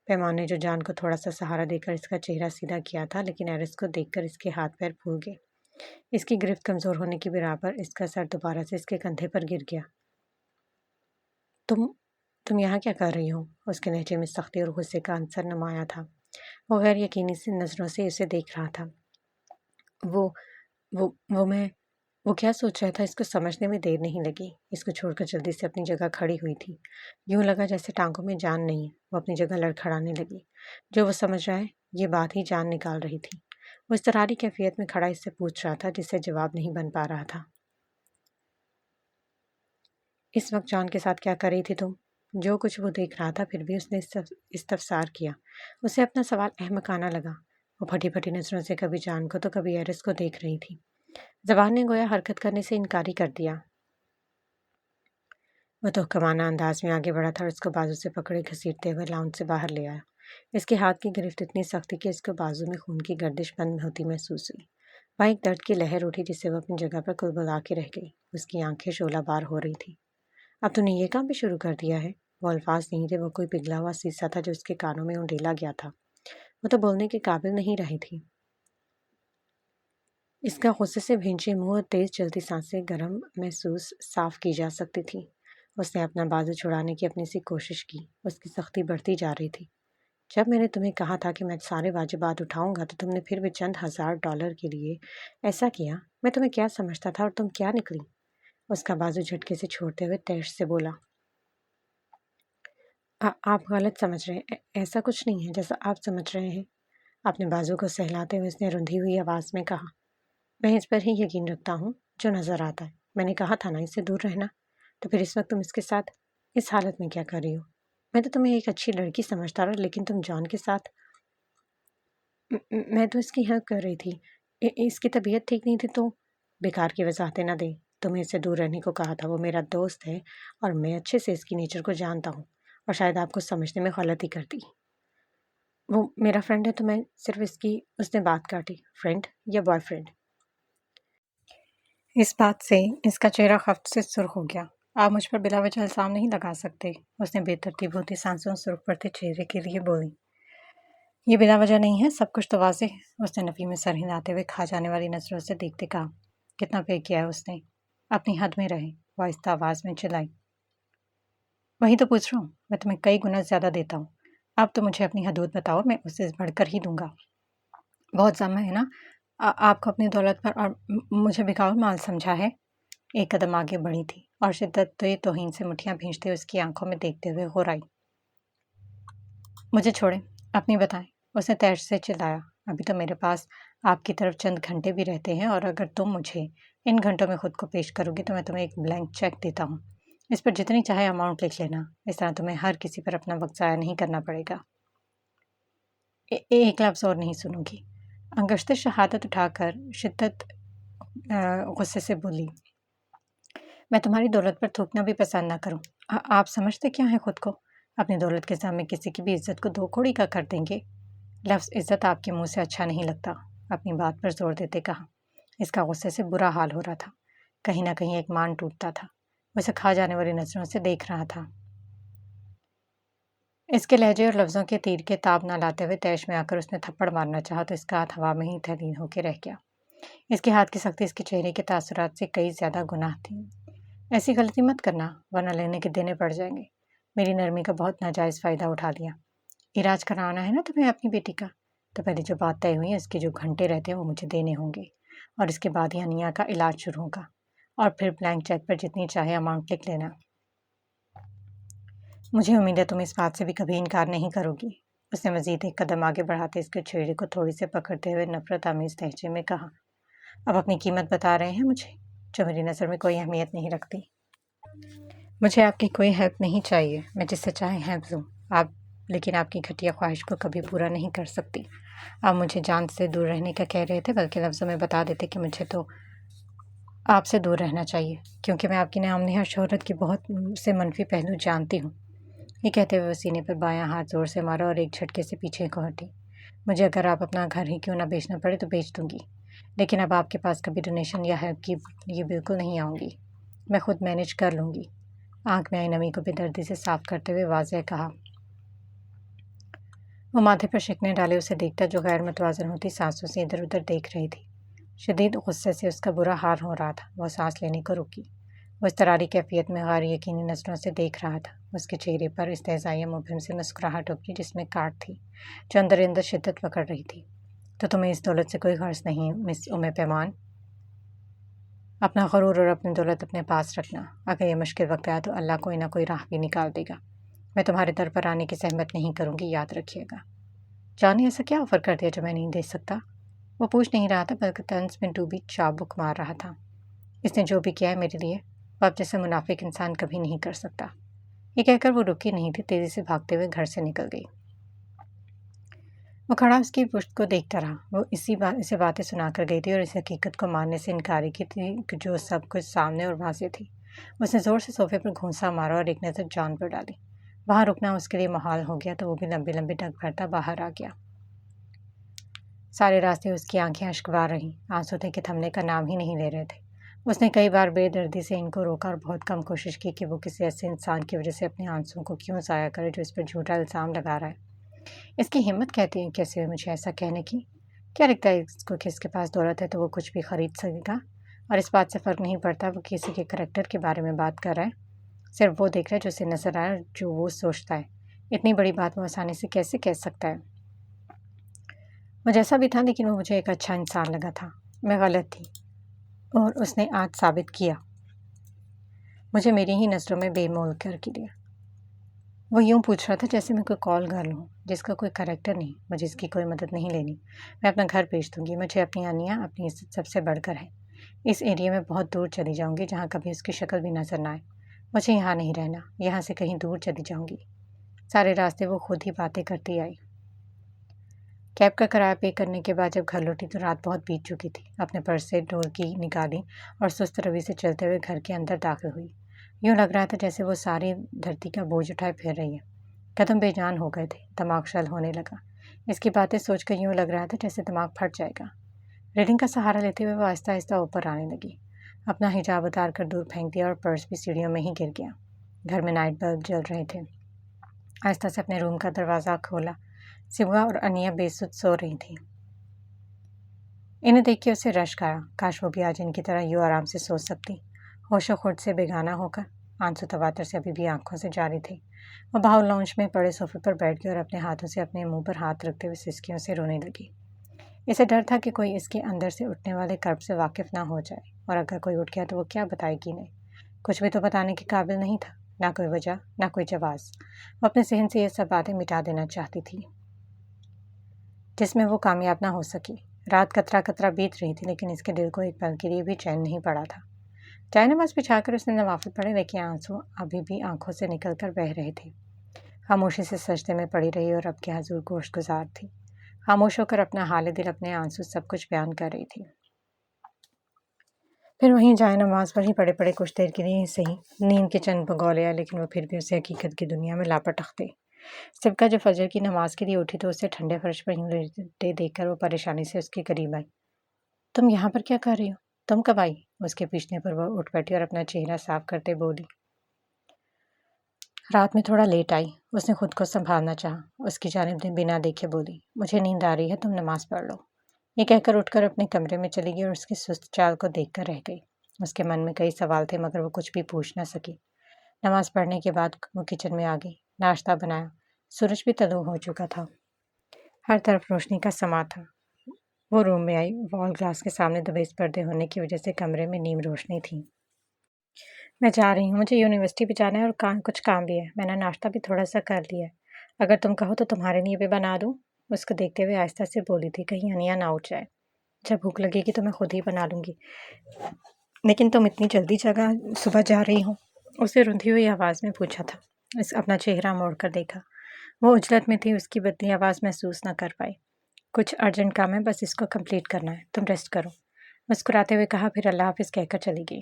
پیمان نے جو جان کو تھوڑا سا سہارا دے کر اس کا چہرہ سیدھا کیا تھا لیکن ایرس کو دیکھ کر اس کے ہاتھ پیر پھول گئے۔ اس کی گرفت کمزور ہونے کی بنا پر اس کا سر دوبارہ سے اس کے کندھے پر گر گیا۔ تم یہاں کیا کر رہی ہو؟ اس کے لہجے میں سختی اور غصے کا عنصر نمایاں تھا۔ وہ غیر یقینی سے نظروں سے اسے دیکھ رہا تھا۔ وہ کیا سوچ رہا تھا اس کو سمجھنے میں دیر نہیں لگی۔ اس کو چھوڑ کر جلدی سے اپنی جگہ کھڑی ہوئی تھی۔ یوں لگا جیسے ٹانگوں میں جان نہیں۔ وہ اپنی جگہ لڑکھڑانے لگی۔ جو وہ سمجھ رہا ہے یہ بات ہی جان نکال رہی تھی۔ وہ اضطراری کیفیت میں کھڑا اس سے پوچھ رہا تھا جس سے جواب نہیں بن پا رہا تھا۔ اس وقت جان کے ساتھ کیا کر رہی تھی تم؟ جو کچھ وہ دیکھ رہا تھا پھر بھی اس نے استفسار کیا۔ اسے اپنا سوال احمقانہ لگا۔ وہ پھٹی پھٹی نظروں سے کبھی جان کو تو کبھی ایرس کو دیکھ رہی تھی۔ زبان نے گویا حرکت کرنے سے انکاری کر دیا۔ وہ تحکمانہ انداز میں آگے بڑھا تھا اور اس کو بازو سے پکڑے گھسیٹتے ہوئے لاؤنج سے باہر لے آیا۔ اس کے ہاتھ کی گرفت اتنی سخت تھی کہ اس کو بازو میں خون کی گردش بند ہوتی محسوس ہوئی۔ وہاں ایک درد کی لہر اٹھی جس سے وہ اپنی جگہ پر کلبلا کے رہ گئی۔ اس کی آنکھیں شعلہ بار ہو رہی تھی۔ اب تو نے یہ کام بھی شروع کر دیا ہے؟ وہ الفاظ نہیں تھے، وہ کوئی پگھلا ہوا سیسا تھا جو اس کے کانوں میں اونڈیلا گیا تھا۔ وہ تو بولنے کے قابل نہیں رہی تھی۔ اس کا غصے سے بھینچے منہ اور تیز چلتی سانسیں گرم محسوس صاف کی جا سکتی تھی۔ اس نے اپنا بازو چھڑانے کی اپنی سی کوشش کی۔ اس کی سختی بڑھتی جا رہی تھی۔ جب میں نے تمہیں کہا تھا کہ میں سارے واجبات اٹھاؤں گا تو تم نے پھر بھی چند $1000 کے لیے ایسا کیا۔ میں تمہیں کیا سمجھتا تھا اور تم کیا نکلی؟ اس کا بازو جھٹکے سے چھوڑتے ہوئے تیش سے بولا۔ آپ غلط سمجھ رہے ہیں۔ ایسا کچھ نہیں ہے جیسا آپ سمجھ رہے ہیں۔ اپنے بازو کو سہلاتے ہوئے اس نے رندھی ہوئی آواز میں کہا۔ میں اس پر ہی یقین رکھتا ہوں جو نظر آتا ہے۔ میں نے کہا تھا نا اس سے دور رہنا۔ تو پھر اس وقت تم اس کے ساتھ اس حالت میں کیا کر رہی ہو؟ میں تو تمہیں ایک اچھی لڑکی سمجھتا رہا لیکن تم جان کے ساتھ۔ میں تو اس کی ہیلپ کر رہی تھی۔ اس کی طبیعت ٹھیک نہیں تھی تو بیکار کی وضاحتیں نہ دیں۔ تمہیں اس سے دور رہنے کو کہا تھا۔ وہ میرا دوست ہے اور میں اچھے سے اس کی نیچر کو جانتا ہوں اور شاید آپ کو سمجھنے میں غلطی کرتی۔ وہ میرا فرینڈ ہے تو میں صرف اس نے بات کاٹی۔ فرینڈ یا بوائے فرینڈ؟ اس بات سے اس کا چہرہ خفت سے سرخ ہو گیا۔ آپ مجھ پر بلا وجہ الزام نہیں لگا سکتے، اس نے بے ترتیب ہوتی سانسوں سرخ پڑتے چہرے کے لیے بولی۔ یہ بلا وجہ نہیں ہے، سب کچھ تو واضح ہے، اس نے نفی میں سر ہلاتے ہوئے کھا جانے والی نظروں سے دیکھتے کہا۔ کتنا پے کیا ہے اس نے؟ اپنی حد میں رہے، وہ آہستہ آواز میں چلائی۔ وہی تو پوچھ رہا ہوں، میں تمہیں کئی گنا زیادہ دیتا ہوں، اب تو مجھے اپنی حدود بتاؤ، میں اس سے بڑھ کر ہی دوں گا۔ بہت ضامن ہے نا آپ کو اپنی دولت پر، اور مجھے بکاؤ مال سمجھا ہے؟ ایک قدم آگے بڑھی تھی اور شدت توہین سے مٹھیاں بھینچتے اس کی آنکھوں میں دیکھتے ہوئے غرائی۔ مجھے چھوڑیں، اپنی بتائیں، اس نے تیش سے چلایا۔ ابھی تو میرے پاس آپ کی طرف چند گھنٹے بھی رہتے ہیں، اور اگر تم مجھے ان گھنٹوں میں خود کو پیش کرو گی تو میں تمہیں ایک بلینک چیک دیتا ہوں، اس پر جتنی چاہے اماؤنٹ لکھ لینا، اس طرح تمہیں ہر کسی پر اپنا وقت ضائع نہیں کرنا پڑے گا۔ ایک لفظ اور نہیں سنوں گی، انگشت شہادت اٹھا کر شدت غصے سے بولی۔ میں تمہاری دولت پر تھوکنا بھی پسند نہ کروں۔ آپ سمجھتے کیا ہیں خود کو؟ اپنی دولت کے سامنے کسی کی بھی عزت کو دو کوڑی کا کر دیں گے؟ لفظ عزت آپ کے منہ سے اچھا نہیں لگتا، اپنی بات پر زور دیتے کہا۔ اس کا غصے سے برا حال ہو رہا تھا، کہیں نہ کہیں ایک مان ٹوٹتا تھا، وہ اسے کھا جانے والی نظروں سے دیکھ رہا تھا۔ اس کے لہجے اور لفظوں کے تیر کے تاب نہ لاتے ہوئے تیش میں آ کر اس نے تھپڑ مارنا چاہا تو اس کا ہاتھ ہوا میں ہی تلین ہو کے رہ گیا۔ اس کے ہاتھ کی سختی اس کے چہرے کے تاثرات سے کئی زیادہ گناہ تھی۔ ایسی غلطی مت کرنا، ورنہ لینے کے دینے پڑ جائیں گے۔ میری نرمی کا بہت ناجائز فائدہ اٹھا لیا۔ علاج کرانا ہے نا تمہیں اپنی بیٹی کا، تو پہلے جو بات طے ہوئی ہے اس کے جو گھنٹے رہتے ہیں وہ مجھے دینے ہوں گے، اور اس کے بعد ہی انیا کا علاج شروع ہوگا، اور پھر بلینک چیک پر جتنی چاہے اماؤنٹ لکھ لینا۔ مجھے امید ہے تم اس بات سے بھی کبھی انکار نہیں کرو گی، اس نے مزید ایک قدم آگے بڑھاتے اس کے چہرے کو تھوڑی سے پکڑتے ہوئے نفرت آمیز لہجے میں کہا۔ اب اپنی قیمت بتا رہے ہیں مجھے، جو میری نظر میں کوئی اہمیت نہیں رکھتی۔ مجھے آپ کی کوئی ہیلپ نہیں چاہیے، میں جس سے چاہے ہیلپ دوں، لیکن آپ کی گھٹیا خواہش کو کبھی پورا نہیں کر سکتی۔ آپ مجھے جان سے دور رہنے کا کہہ رہے تھے، بلکہ لفظوں میں بتا دیتے کہ مجھے تو آپ سے دور رہنا چاہیے، کیونکہ میں آپ کی نام نہاد شہرت کے بہت سے منفی پہلو جانتی ہوں۔ یہ کہتے ہوئے وہ سینے پر بایاں ہاتھ زور سے مارا اور ایک جھٹکے سے پیچھے کو ہٹی۔ مجھے اگر آپ اپنا گھر ہی کیوں نہ بیچنا پڑے تو بیچ دوں گی، لیکن اب آپ کے پاس کبھی ڈونیشن یا ہیلپ کی یہ بالکل نہیں آؤں گی، میں خود مینیج کر لوں گی، آنکھ میں آئی نمی کو بے دردی سے صاف کرتے ہوئے واضح کہا۔ وہ ماتھے پر شکنیں ڈالے اسے دیکھتا جو غیر متوازن ہوتی سانسوں سے ادھر ادھر دیکھ رہی تھی۔ شدید غصے سے اس کا برا حال ہو رہا تھا، وہ سانس لینے کو رکی۔ وہ اضطراری کیفیت میں غیر یقینی نظروں سے دیکھ رہا تھا، اس کے چہرے پر استہزائیہ مبہم سے مسکراہٹ ابھری جس میں کاٹ تھی، جو اندر اندر شدت پکڑ رہی تھی۔ تو تمہیں اس دولت سے کوئی غرض نہیں مس پیمان؟ اپنا غرور اور اپنی دولت اپنے پاس رکھنا، اگر یہ مشکل وقت آیا تو اللہ کوئی نہ کوئی راہ بھی نکال دے گا۔ میں تمہارے در پر آنے کی زحمت نہیں کروں گی، یاد رکھیے گا۔ جان نے ایسا کیا آفر کر دیا جو میں نہیں دے سکتا؟ وہ پوچھ نہیں رہا تھا بلکہ طنز میں ڈوبی چابک مار رہا تھا۔ اس نے جو بھی کیا ہے میرے لیے، وہ اب جیسے منافق انسان کبھی نہیں کر سکتا۔ یہ کہہ کر وہ رکی نہیں تھی، تیزی سے بھاگتے ہوئے گھر سے نکل گئی۔ وہ کھڑا اس کی پشت کو دیکھتا رہا، وہ اسے باتیں سنا کر گئی تھی اور اس حقیقت کو ماننے سے انکاری کی تھی کہ جو سب کچھ سامنے اور واضح تھی۔ اس نے زور سے صوفے پر گھونسا مارا اور ایک نظر جان پر ڈالی۔ وہاں رکنا اس کے لیے محال ہو گیا تو وہ بھی لمبی لمبی ڈگ بھرتا باہر آ گیا۔ سارے راستے اس کی آنکھیں اشکبار رہیں، آنسو تھے کہ تھمنے کا نام ہی نہیں لے رہے تھے۔ اس نے کئی بار بے دردی سے ان کو روکا اور بہت کم کوشش کی کہ وہ کسی ایسے انسان کی وجہ سے اپنے آنسوؤں کو کیوں ضائع کرے جو اس پر جھوٹا الزام لگا رہا ہے۔ اس کی ہمت کہتی ہے کیسے ہوئی مجھے ایسا کہنے کی؟ کیا لگتا ہے اس کو کہ اس کے پاس دولت ہے تو وہ کچھ بھی خرید سکے گا، اور اس بات سے فرق نہیں پڑتا وہ کسی کے کریکٹر کے بارے میں بات کر رہا ہے، صرف وہ دیکھ رہا ہے جو اسے نظر آئے اور جو وہ سوچتا ہے۔ اتنی بڑی بات وہ آسانی سے کیسے کہہ سکتا ہے؟ وہ جیسا بھی تھا لیکن وہ مجھے ایک اچھا انسان لگا تھا، میں غلط تھی اور اس نے آج ثابت کیا، مجھے میری ہی نظروں میں بے مول کر دیا۔ وہ یوں پوچھ رہا تھا جیسے میں کوئی کال گرل ہوں جس کا کوئی کریکٹر نہیں، مجھے اس کی کوئی مدد نہیں لینی، میں اپنا گھر بیچ دوں گی، مجھے اپنی انیا اپنی عزت سب سے بڑھ کر ہے، اس ایریا میں بہت دور چلی جاؤں گی جہاں کبھی اس کی شکل بھی نظر نہ آئے، مجھے یہاں نہیں رہنا، یہاں سے کہیں دور چلی جاؤں گی۔ سارے راستے وہ خود ہی باتیں کرتی آئی۔ کیب کا کرایہ پے کرنے کے بعد جب گھر لوٹی تو رات بہت بیت چکی تھی۔ اپنے پرس سے ڈھولکی نکالی اور سست روی سے چلتے ہوئے گھر کے اندر داخل ہوئی۔ یوں لگ رہا تھا جیسے وہ ساری دھرتی کا بوجھ اٹھائے پھر رہی ہے۔ قدم بے جان ہو گئے تھے، دماغ شل ہونے لگا۔ اس کی باتیں سوچ کر یوں لگ رہا تھا جیسے دماغ پھٹ جائے گا۔ ریلنگ کا سہارا لیتے ہوئے وہ آہستہ آہستہ اوپر آنے لگی۔ اپنا حجاب اتار کر دور پھینک دیا اور پرس بھی سیڑھیوں میں ہی گر گیا۔ گھر میں نائٹ بلب جل رہے تھے۔ آہستہ سے اپنے روم کا دروازہ کھولا۔ سبغا اور انیا بے سود سو رہی تھیں۔ انہیں دیکھ کے اسے رشک آیا۔ کاش وہ بھی آج ان کی طرح یوں آرام سے سو سکتی۔ ہوش و خرد سے بیگانہ ہو کر آنسو تواتر سے ابھی بھی آنکھوں سے جاری تھے۔ وہ باہر لاؤنج میں پڑے صوفے پر بیٹھ گئی اور اپنے ہاتھوں سے اپنے منہ پر ہاتھ رکھتے ہوئے سسکیوں سے رونے لگی۔ اسے ڈر تھا کہ کوئی اس کے اندر سے اٹھنے والے کرب سے واقف نہ ہو جائے، اور اگر کوئی اٹھ گیا تو وہ کیا بتائے گی انہیں۔ کچھ بھی تو بتانے کے قابل نہیں تھا، نہ کوئی وجہ، نہ کوئی جواز۔ وہ اپنے ذہن سے یہ سب باتیں مٹا دینا چاہتی تھی جس میں وہ کامیاب نہ ہو سکی۔ رات قطرہ قطرہ بیت رہی تھی، لیکن اس کے دل کو ایک پل کے لیے بھی چین نہیں پڑا تھا۔ چائے نماز بچھا کر اس نے نوافل پڑھے، لیکن آنسو ابھی بھی آنکھوں سے نکل کر بہہ رہے تھے۔ خاموشی سے سجدے میں پڑی رہی اور رب کے حضور گوش گزار تھی۔ خاموش ہو کر اپنا حال دل، اپنے آنسو سب کچھ بیان کر رہی تھی۔ پھر وہیں جائے نماز پر ہی پڑے پڑے کچھ دیر کے لیے صحیح نیند کے چند بگولے آئے، لیکن وہ پھر بھی اسے حقیقت کی دنیا میں لاپٹاختے۔ سبکا جو فجر کی نماز کے لیے اٹھی تو اسے ٹھنڈے فرش پر یوں لیٹے دیکھ کر وہ پریشانی سے اس کے قریب آئی۔ تم یہاں پر کیا کر رہی ہو؟ تم کب آئی؟ اس کے پوچھنے پر وہ اٹھ بیٹھی اور اپنا چہرہ صاف کرتے بولی۔ رات میں تھوڑا لیٹ آئی۔ اس نے خود کو سنبھالنا چاہا۔ اس کی جانب بنا دیکھے بولی، مجھے نیند آ رہی ہے، تم نماز پڑھ لو۔ یہ کہہ کر اٹھ کر اپنے کمرے میں چلی گئی اور اس کی سست چال کو دیکھ کر رہ گئی۔ اس کے من میں کئی سوال تھے، مگر وہ کچھ بھی پوچھ نہ سکی۔ نماز پڑھنے کے بعد وہ کچن میں آ گئی۔ ناشتہ بنایا۔ سورج بھی طلوع ہو چکا تھا۔ ہر طرف روشنی کا سما تھا۔ وہ روم میں آئی۔ وال گلاس کے سامنے دبیز پردے ہونے کی وجہ سے کمرے میں نیم روشنی تھی۔ میں جا رہی ہوں، مجھے یونیورسٹی بھی جانا ہے اور کچھ کام بھی ہے۔ میں نے ناشتہ بھی تھوڑا سا کر لیا ہے، اگر تم کہو تو تمہارے لیے بھی بنا دوں۔ اس کو دیکھتے ہوئے آہستہ سے بولی تھی، کہیں انیا نہ اٹھ جائے۔ جب بھوک لگے گی تو میں خود ہی بنا لوں گی، لیکن تم اتنی جلدی صبح جا رہی ہو؟ اسے رندھی ہوئی آواز میں پوچھا تھا۔ اپنا چہرہ موڑ کر دیکھا۔ وہ عجلت میں تھی، اس کی بدلی آواز محسوس نہ کر پائی۔ کچھ ارجنٹ کام ہے، بس اس کو کمپلیٹ کرنا ہے، تم ریسٹ کرو، مسکراتے ہوئے کہا، پھر اللہ حافظ کہہ کر چلی گئی۔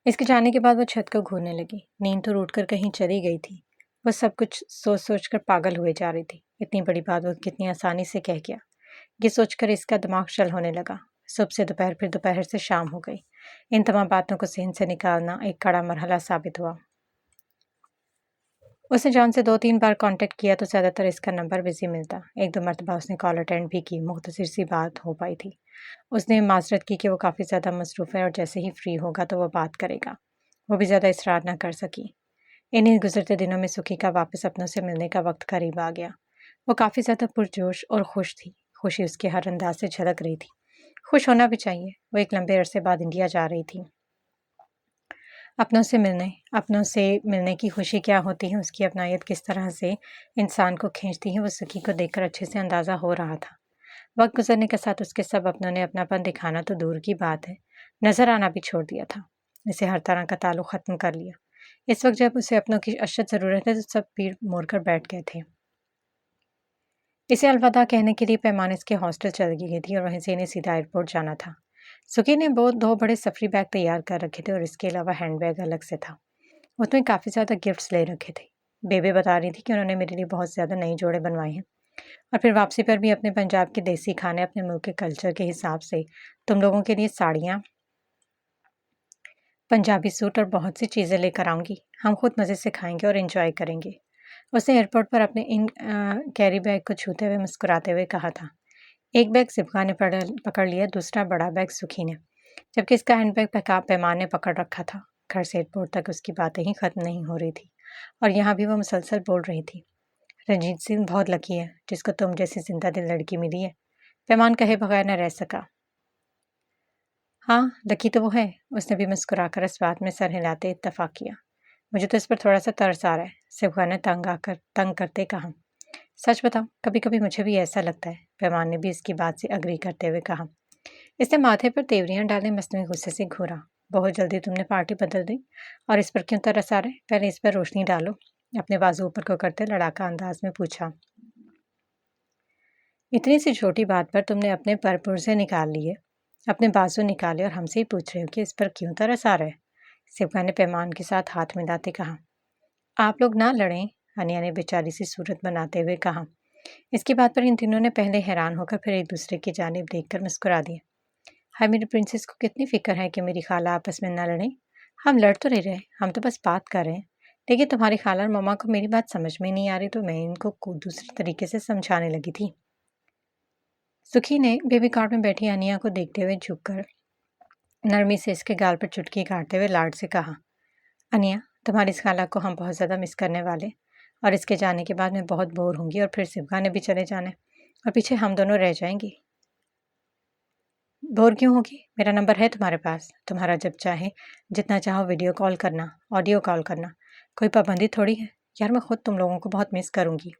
اس کے جانے کے بعد وہ چھت کو گھورنے لگی۔ نیند تو روٹ کر کہیں چلی گئی تھی۔ وہ سب کچھ سوچ سوچ کر پاگل ہوئے جا رہی تھی۔ اتنی بڑی بات وہ کتنی آسانی سے کہہ گیا۔ یہ سوچ کر اس کا دماغ شل ہونے لگا۔ صبح سے دوپہر، پھر دوپہر سے شام ہو گئی۔ ان تمام باتوں کو ذہن سے نکالنا ایک کڑا مرحلہ ثابت ہوا۔ اس نے جان سے 2-3 بار کانٹیکٹ کیا تو زیادہ تر اس کا نمبر بزی ملتا۔ 1-2 مرتبہ اس نے کال اٹینڈ بھی کی، مختصر سی بات ہو پائی تھی۔ اس نے معذرت کی کہ وہ کافی زیادہ مصروف ہے اور جیسے ہی فری ہوگا تو وہ بات کرے گا۔ وہ بھی زیادہ اصرار نہ کر سکی۔ انہیں گزرتے دنوں میں سکھی کا واپس اپنوں سے ملنے کا وقت قریب آ گیا۔ وہ کافی زیادہ پرجوش اور خوش تھی۔ خوشی اس کے ہر انداز سے جھلک رہی تھی۔ خوش ہونا بھی چاہیے۔ وہ ایک لمبے عرصے بعد انڈیا جا رہی تھی۔ اپنوں سے ملنے کی خوشی کیا ہوتی ہے، اس کی اپنائیت کس طرح سے انسان کو کھینچتی ہے، وہ سکھی کو دیکھ کر اچھے سے اندازہ ہو رہا تھا۔ وقت گزرنے کے ساتھ اس کے سب اپنوں نے اپنا پن دکھانا تو دور کی بات ہے، نظر آنا بھی چھوڑ دیا تھا۔ اسے ہر طرح کا تعلق ختم کر لیا۔ اس وقت جب اسے اپنوں کی اشد ضرورت ہے تو سب پیڑ موڑ کر بیٹھ گئے تھے۔ اسے الوداع کہنے کے لیے پیمان اس کے ہاسٹل چل گئی تھی اور وہیں سے انہیں سیدھا ایئرپورٹ جانا تھا۔ سکی نے 2 بڑے سفری بیگ تیار کر رکھے تھے اور اس کے علاوہ ہینڈ بیگ الگ سے تھا۔ اس میں کافی زیادہ گفٹس لے رکھے تھے۔ بیبے بتا رہی تھی کہ انہوں نے میرے لیے بہت زیادہ نئی جوڑے بنوائے ہیں، اور پھر واپسی پر بھی اپنے پنجاب کے دیسی کھانے، اپنے ملک کے کلچر کے حساب سے تم لوگوں کے لیے ساڑیاں، پنجابی سوٹ اور بہت سی چیزیں لے کر آؤں گی۔ ہم خود مزے سے کھائیں گے اور انجوائے کریں گے۔ اس نے ایئرپورٹ پر اپنے ان کیری بیگ کو چھوتے ہوئے مسکراتے ہوئے کہا تھا۔ ایک بیگ سبغا نے پکڑ لیا، دوسرا بڑا بیگ سکھی نے، جبکہ اس کا ہینڈ بیگ پیمان نے پکڑ رکھا تھا۔ گھر سے ایئرپورٹ تک اس کی باتیں ہی ختم نہیں ہو رہی تھی، اور یہاں بھی وہ مسلسل بول رہی تھی، رنجیت سنگھ بہت لکی ہے جس کو تم جیسی زندہ دل لڑکی ملی ہے۔ پیمان کہے بغیر نہ رہ سکا۔ ہاں لکی تو وہ ہے، اس نے بھی مسکرا کر اس بات میں سر ہلاتے اتفاق کیا۔ مجھے تو اس پر تھوڑا سا ترس آ رہا ہے، سبغا نے تنگ کرتے کہا۔ سچ بتاؤں، کبھی کبھی مجھے بھی ایسا لگتا ہے، پیمان نے بھی اس کی بات سے اگری کرتے ہوئے کہا۔ اس نے ماتھے پر تیوریاں ڈالے مصنوعی غصے سے گھورا۔ بہت جلدی تم نے پارٹی بدل دی، اور اس پر کیوں ترس آ رہا ہے؟ پہلے اس پر روشنی ڈالو، اپنے بازو اوپر کو کرتے لڑاکا انداز میں پوچھا۔ اتنی سی چھوٹی بات پر تم نے اپنے پرپرزے نکال لیے، اپنے بازو نکالے اور ہم سے ہی پوچھ رہے ہو کہ اس پر کیوں ترس آ رہا ہے؟ سبغا نے پیمان کے ساتھ ہاتھ ملاتے کہا۔ آپ لوگ نہ لڑیں، انیا نے بیچاری سی صورت بناتے ہوئے کہا۔ اس کی بات پر ان تینوں نے پہلے حیران ہو کر پھر ایک دوسرے کی جانب دیکھ کر مسکرا دیا۔ ہائی میری پرنسس کو کتنی فکر ہے کہ میری خالہ آپس میں نہ لڑیں۔ ہم لڑ تو نہیں رہے، ہم تو بس بات کر رہے ہیں۔ لیکن تمہاری خالہ اور ماما کو میری بات سمجھ میں نہیں آ رہی، تو میں ان کو دوسرے طریقے سے سمجھانے لگی تھی۔ سکھی نے بیبی کارٹ میں بیٹھی انیا کو دیکھتے ہوئے جھک کر نرمی سے اس کے گال پر چٹکی کاٹتے ہوئے لاڈ سے کہا، انیا، تمہاری اس خالہ کو ہم بہت زیادہ مس کرنے والے، اور اس کے جانے کے بعد میں بہت بور ہوں گی، اور پھر سبغا نے بھی چلے جانا ہے، اور پیچھے ہم دونوں رہ جائیں گی۔ بور کیوں ہوگی؟ میرا نمبر ہے تمہارے پاس، تمہارا جب چاہے جتنا چاہو ویڈیو کال کرنا، آڈیو کال کرنا، کوئی پابندی تھوڑی ہے۔ یار میں خود تم لوگوں کو بہت مس کروں گی،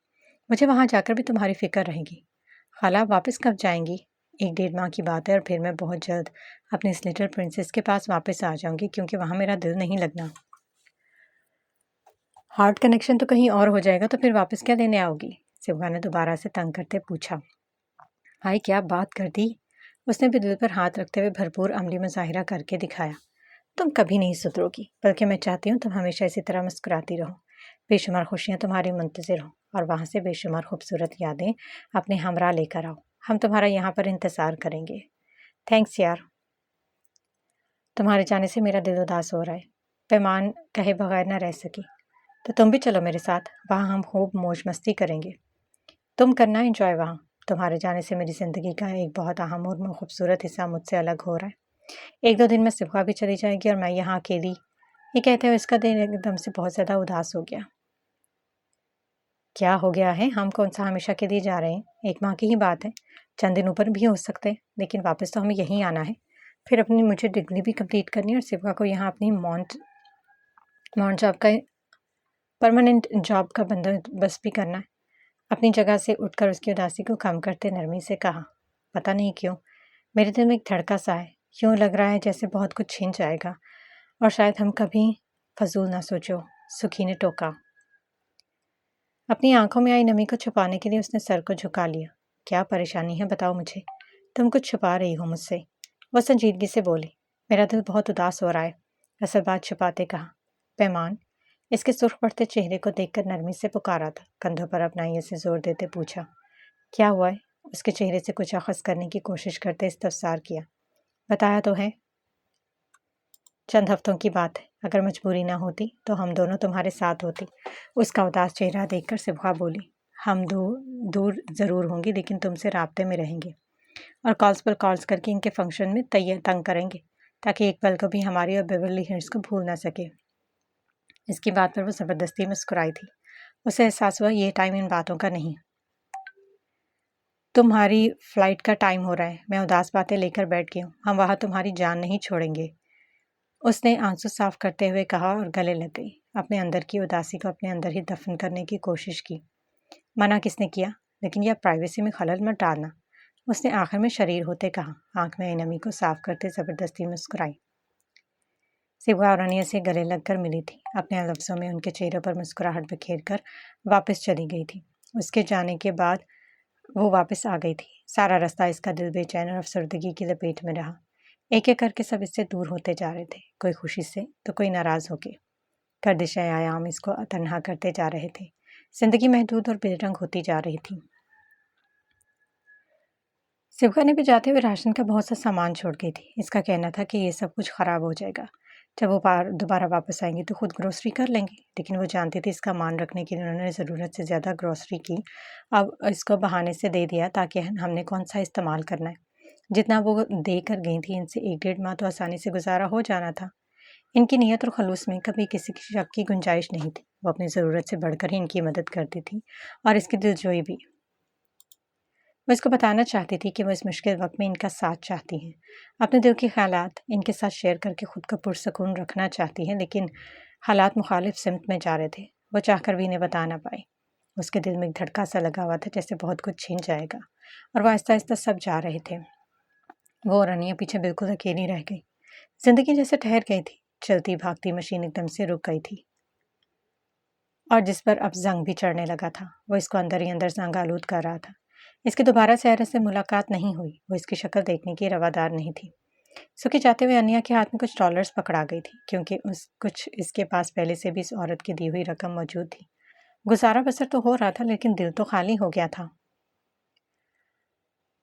مجھے وہاں جا کر بھی تمہاری فکر رہے گی۔ خالہ واپس کب جائیں گی؟ 1 ڈیڑھ ماہ کی بات ہے، اور پھر میں بہت جلد اپنی اس لٹل پرنسس کے پاس واپس آ جاؤں گی، کیونکہ وہاں میرا دل نہیں لگنا۔ ہارٹ کنیکشن تو کہیں اور ہو جائے گا، تو پھر واپس کیا لینے آؤ گی؟ سبغا نے دوبارہ سے تنگ کرتے پوچھا۔ ہائے کیا بات کر دی! اس نے بھی دل پر ہاتھ رکھتے ہوئے بھرپور عملی مظاہرہ کر کے دکھایا۔ تم کبھی نہیں سدھرو گی، بلکہ میں چاہتی ہوں تم ہمیشہ اسی طرح مسکراتی رہو، بے شمار خوشیاں تمہاری منتظر ہوں، اور وہاں سے بے شمار خوبصورت یادیں اپنے ہمراہ لے کر آؤ۔ ہم تمہارا یہاں پر انتظار کریں گے۔ تھینکس یار، تمہارے جانے سے میرا دل اداس ہو رہا ہے۔ پیمان کہے بغیر نہ رہ سکی۔ تو تم بھی چلو میرے ساتھ، وہاں ہم خوب موج مستی کریں گے۔ تم کرنا انجوائے وہاں، تمہارے جانے سے میری زندگی کا ایک بہت اہم اور خوبصورت حصہ مجھ سے الگ ہو رہا ہے۔ 1 2 دن میں سبغا بھی چلی جائے گی، اور میں یہاں اکیلی۔ یہ کہتے ہوئے اس کا دل ایک دم سے بہت زیادہ اداس ہو گیا۔ کیا ہو گیا ہے؟ ہم کون سا ہمیشہ کے لیے جا رہے ہیں؟ 1 ماہ کی ہی بات ہے، چند دن اوپر بھی ہو سکتے ہیں، لیکن واپس تو ہمیں یہیں آنا ہے۔ پھر اپنی مجھے ڈگری بھی کمپلیٹ کرنی ہے، اور سبغا کو یہاں اپنی مونٹ جاب کا پرماننٹ جاب کا بندوبست بھی کرنا ہے۔ اپنی جگہ سے اٹھ کر اس کی اداسی کو کم کرتے نرمی سے کہا، پتہ نہیں کیوں میرے دل میں ایک دھڑکا سا ہے، یوں لگ رہا ہے جیسے بہت کچھ چھن جائے گا، اور شاید ہم کبھی فضول نہ سوچو۔ سکھی نے ٹوکا۔ اپنی آنکھوں میں آئی نمی کو چھپانے کے لیے اس نے سر کو جھکا لیا۔ کیا پریشانی ہے بتاؤ مجھے، تم کچھ چھپا رہی ہو مجھ سے؟ وہ سنجیدگی سے بولی، میرا دل بہت اداس ہو رہا ہے، اصل بات چھپاتے کہا۔ پیمان اس کے سرخ پڑتے چہرے کو دیکھ کر نرمی سے پکارا تھا، کندھوں پر اپنائیے سے زور دیتے پوچھا، کیا ہوا ہے؟ اس کے چہرے سے کچھ اخذ کرنے کی کوشش کرتے استفسار کیا۔ بتایا تو ہے، چند ہفتوں کی بات ہے، اگر مجبوری نہ ہوتی تو ہم دونوں تمہارے ساتھ ہوتی۔ اس کا اداس چہرہ دیکھ کر سبغا بولی، ہم دور ضرور ہوں گی، لیکن تم سے رابطے میں رہیں گے، اور کالز پر کالز کر کے ان کے فنکشن میں تنگ کریں گے، تاکہ ایک پل کو بھی ہماری اور بیورلی ہلز کو بھول نہ سکے۔ اس کی بات پر وہ زبردستی مسکرائی تھی۔ اسے احساس ہوا یہ ٹائم ان باتوں کا نہیں۔ تمہاری فلائٹ کا ٹائم ہو رہا ہے، میں اداس باتیں لے کر بیٹھ گئی ہوں، ہم وہاں تمہاری جان نہیں چھوڑیں گے۔ اس نے آنسو صاف کرتے ہوئے کہا اور گلے لگ گئی، اپنے اندر کی اداسی کو اپنے اندر ہی دفن کرنے کی کوشش کی۔ منع کس نے کیا؟ لیکن یہ پرائیویسی میں خلل مت ڈالنا، اس نے آخر میں شریر ہوتے کہا، آنکھ میں نمی کو صاف کرتے زبردستی مسکرائی۔ سبغا اور انیا سے گلے لگ کر ملی تھی، اپنے لفظوں میں ان کے چہروں پر مسکراہٹ بکھیر کر واپس چلی گئی تھی۔ اس کے جانے کے بعد وہ واپس آ گئی تھی۔ سارا رستہ اس کا دل بے چین اور افسردگی کی لپیٹ میں رہا۔ ایک ایک کر کے سب اس سے دور ہوتے جا رہے تھے، کوئی خوشی سے تو کوئی ناراض ہو کے۔ گردش ایام اس کو تنہا کرتے جا رہے تھے، زندگی محدود اور بے رنگ ہوتی جا رہی تھی۔ سبغا نے بھی جاتے ہوئے راشن کا بہت سا سامان چھوڑ گئی تھی۔ اس کا کہنا تھا کہ یہ سب کچھ خراب ہو جائے گا، جب وہ دوبارہ واپس آئیں گی تو خود گروسری کر لیں گی، لیکن وہ جانتی تھی اس کا مان رکھنے کے لیے انہوں نے ضرورت سے زیادہ گروسری کی۔ اب اس کو بہانے سے دے دیا تاکہ ہم نے کون سا استعمال کرنا ہے۔ جتنا وہ دے کر گئی تھی ان سے 1 ڈیڑھ ماہ تو آسانی سے گزارا ہو جانا تھا۔ ان کی نیت اور خلوص میں کبھی کسی شک کی گنجائش نہیں تھی، وہ اپنی ضرورت سے بڑھ کر ہی ان کی مدد کرتی تھی، اور اس کی دلجوئی بھی۔ وہ اس کو بتانا چاہتی تھی کہ وہ اس مشکل وقت میں ان کا ساتھ چاہتی ہیں، اپنے دل کے خیالات ان کے ساتھ شیئر کر کے خود کو پرسکون رکھنا چاہتی ہیں، لیکن حالات مخالف سمت میں جا رہے تھے، وہ چاہ کر بھی انہیں بتا نہ پائی۔ اس کے دل میں ایک دھڑکا سا لگا ہوا تھا جیسے بہت کچھ چھن جائے گا، اور وہ آہستہ آہستہ سب جا رہے تھے۔ وہ اور انیا پیچھے بالکل اکیلی رہ گئی۔ زندگی جیسے ٹھہر گئی تھی، چلتی بھاگتی مشین ایک دم سے رک گئی تھی، اور جس پر اب زنگ بھی چڑھنے لگا تھا، وہ اس کو اندر ہی اندر زنگ آلود کر رہا تھا۔ اس کی دوبارہ سحرا سے ملاقات نہیں ہوئی، وہ اس کی شکل دیکھنے کی روادار نہیں تھی۔ سکھی جاتے ہوئے انیا کے ہاتھ میں کچھ ڈالرز پکڑا گئی تھی، کیونکہ کچھ اس کے پاس پہلے سے بھی اس عورت کی دی ہوئی رقم موجود تھی۔ گزارا بسر تو ہو رہا تھا، لیکن دل تو خالی ہو گیا تھا۔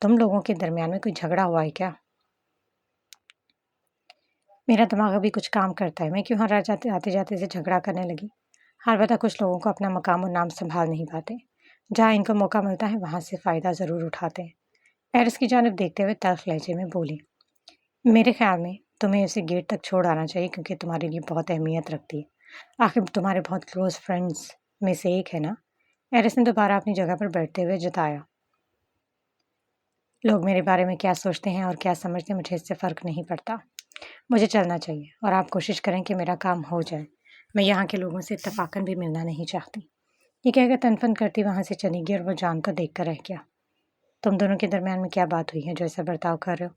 تم لوگوں کے درمیان میں کوئی جھگڑا ہوا ہے کیا؟ میرا دماغ ابھی کچھ کام کرتا ہے، میں کیوں ہر آتے جاتے سے جھگڑا کرنے لگی؟ البتہ کچھ لوگوں کو اپنا مقام اور نام سنبھال نہیں پاتے، جہاں ان کو موقع ملتا ہے وہاں سے فائدہ ضرور اٹھاتے ہیں۔ ایرس کی جانب دیکھتے ہوئے تلخ لہجے میں بولی، میرے خیال میں تمہیں اسے گیٹ تک چھوڑ آنا چاہیے، کیونکہ تمہارے لیے بہت اہمیت رکھتی ہے، آخر تمہارے بہت کلوز فرینڈز میں سے ایک ہے نا۔ ایرس نے دوبارہ اپنی جگہ پر بیٹھتے ہوئے جتایا، لوگ میرے بارے میں کیا سوچتے ہیں اور کیا سمجھتے ہیں مجھے اس سے فرق نہیں پڑتا، مجھے چلنا چاہیے اور آپ کوشش کریں کہ میرا کام ہو جائے، میں یہاں کے لوگوں سے اتفاقاً بھی ملنا نہیں چاہتی۔ یہ کہہ کر تنفن کرتی وہاں سے چلی گئی اور وہ جان کو دیکھ کر رہ گیا۔ تم دونوں کے درمیان میں کیا بات ہوئی ہے جو ایسا برتاؤ کر رہے ہو؟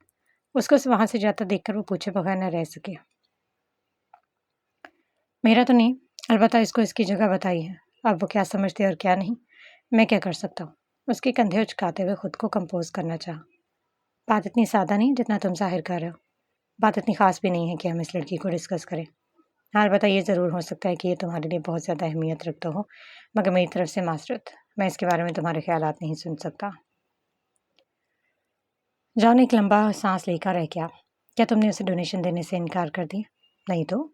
اس کو وہاں سے جاتا دیکھ کر وہ پوچھے بغیر نہ رہ سکے۔ میرا تو نہیں، البتہ اس کو اس کی جگہ بتائی ہے، اب وہ کیا سمجھتے اور کیا نہیں میں کیا کر سکتا ہوں۔ اس کے کندھے اچکاتے ہوئے خود کو کمپوز کرنا چاہا۔ بات اتنی سادہ نہیں جتنا تم ظاہر کر رہے ہو، بات اتنی خاص بھی نہیں ہے کہ ہم اس لڑکی کو ڈسکس کریں۔ ہاں البتہ یہ ضرور ہو سکتا ہے کہ یہ تمہارے لیے بہت زیادہ اہمیت رکھتا ہو، مگر میری طرف سے معذرت، میں اس کے بارے میں تمہارے خیالات نہیں سن سکتا۔ جان ایک لمبا سانس لے کر رہ گیا۔ کیا تم نے اسے ڈونیشن دینے سے انکار کر دیا؟ نہیں تو،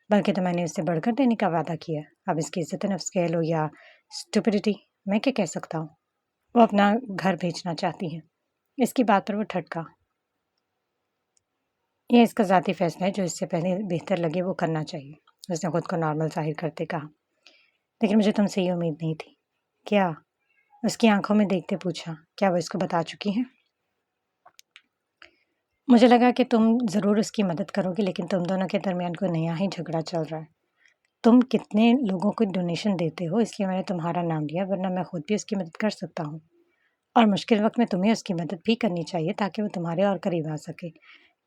بلکہ تو میں نے اس سے بڑھ کر دینے کا وعدہ کیا۔ اب اس کی عزت نفس کہہ لو یا اسٹوپڈیٹی، میں کیا کہہ سکتا ہوں؟ وہ اپنا گھر بھیجنا چاہتی ہے۔ اس کی بات پر وہ ٹھٹکا۔ یہ اس کا ذاتی فیصلہ ہے، جو اس سے پہلے بہتر لگے وہ کرنا چاہیے، اس نے خود کو نارمل ظاہر کرتے کہا۔ لیکن مجھے تم سے یہ امید نہیں تھی۔ کیا؟ اس کی آنکھوں میں دیکھتے پوچھا، کیا وہ اس کو بتا چکی ہیں؟ مجھے لگا کہ تم ضرور اس کی مدد کرو گے، لیکن تم دونوں کے درمیان کوئی نیا ہی جھگڑا چل رہا ہے۔ تم کتنے لوگوں کو ڈونیشن دیتے ہو، اس لیے میں نے تمہارا نام لیا، ورنہ میں خود بھی اس کی مدد کر سکتا ہوں، اور مشکل وقت میں تمہیں اس کی مدد بھی کرنی چاہیے تاکہ وہ تمہارے اور قریب آ سکے۔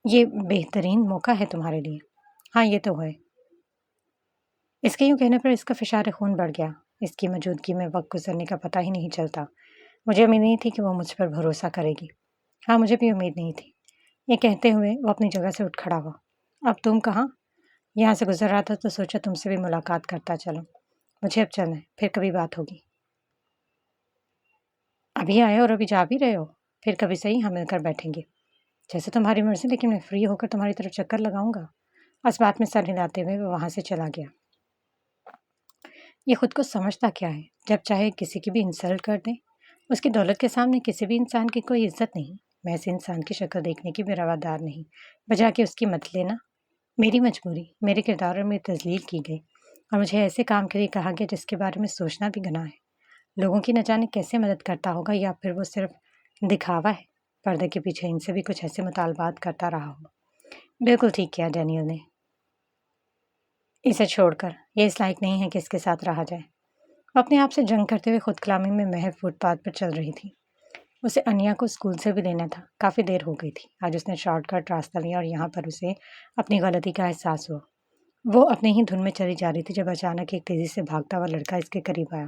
یہ بہترین موقع ہے تمہارے لیے۔ ہاں یہ تو ہے۔ اس کے یوں کہنے پر اس کا فشار خون بڑھ گیا۔ اس کی موجودگی میں وقت گزرنے کا پتہ ہی نہیں چلتا۔ مجھے امید نہیں تھی کہ وہ مجھ پر بھروسہ کرے گی۔ ہاں مجھے بھی امید نہیں تھی۔ یہ کہتے ہوئے وہ اپنی جگہ سے اٹھ کھڑا ہوا۔ اب تم کہاں؟ یہاں سے گزر رہا تھا تو سوچا تم سے بھی ملاقات کرتا چلوں۔ مجھے اب چلنا ہے، پھر کبھی بات ہوگی۔ ابھی آئے اور ابھی جا بھی رہے ہو؟ پھر کبھی صحیح ہم مل کر بیٹھیں گے۔ جیسے تمہاری مرضی، لیکن میں فری ہو کر تمہاری طرف چکر لگاؤں گا۔ اس بات میں سر ہلاتے ہوئے وہ وہاں سے چلا گیا۔ یہ خود کو سمجھتا کیا ہے؟ جب چاہے کسی کی بھی انسلٹ کر دیں۔ اس کی دولت کے سامنے کسی بھی انسان کی کوئی عزت نہیں۔ میں ایسے انسان کی شکل دیکھنے کی بھی روادار نہیں، بجا کے اس کی مت لینا۔ میری مجبوری، میرے کردار اور میری تذلیل کی گئی، اور مجھے ایسے کام کے لیے کہا گیا جس کے بارے میں سوچنا بھی گناہ ہے۔ لوگوں کی نہ جانے کیسے مدد کرتا ہوگا، یا پھر وہ صرف دکھاوا ہے، پردے کے پیچھے ان سے بھی کچھ ایسے مطالبات کرتا رہا ہو۔ بالکل ٹھیک کیا ڈینیل نے، اسے چھوڑ کر، یہ اس لائق نہیں ہے کہ اس کے ساتھ رہا جائے۔ وہ اپنے آپ سے جنگ کرتے ہوئے خود کلامی میں محو فٹ پاتھ پر چل رہی تھی۔ اسے انیا کو اسکول سے بھی لینا تھا، کافی دیر ہو گئی تھی۔ آج اس نے شارٹ کٹ راستہ لیا اور یہاں پر اسے اپنی غلطی کا احساس ہوا۔ وہ اپنے ہی دھن میں چلی جا رہی تھی جب اچانک ایک تیزی سے بھاگتا ہوا لڑکا اس کے قریب آیا۔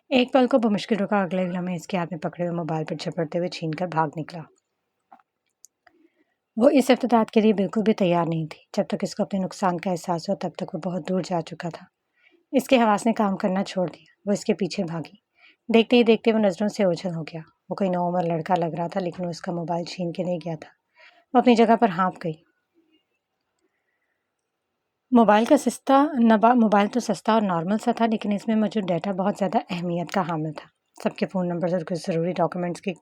ایک پل کو بمشکل رکا، اگلے لمحے اس کے ہاتھ میں پکڑے ہوئے موبائل پر جھپٹتے ہوئے چھین کر بھاگ نکلا۔ وہ اس افتتاح کے لیے بالکل بھی تیار نہیں تھی۔ جب تک اس کو اپنے نقصان کا احساس ہوا تب تک وہ بہت دور جا چکا تھا۔ اس کے حواس نے کام کرنا چھوڑ دیا۔ وہ اس کے پیچھے بھاگی۔ دیکھتے ہی دیکھتے وہ نظروں سے اوجھل ہو گیا۔ وہ کوئی نوعمر لڑکا لگ رہا تھا، لیکن وہ اس کا موبائل چھین کے لے گیا تھا۔ وہ اپنی جگہ پر ہانپ گئی۔ موبائل تو سستا اور نارمل سا تھا، لیکن اس میں موجود ڈیٹا بہت زیادہ اہمیت کا حامل تھا۔ سب کے فون نمبرز اور کچھ ضروری ڈاکومنٹس کی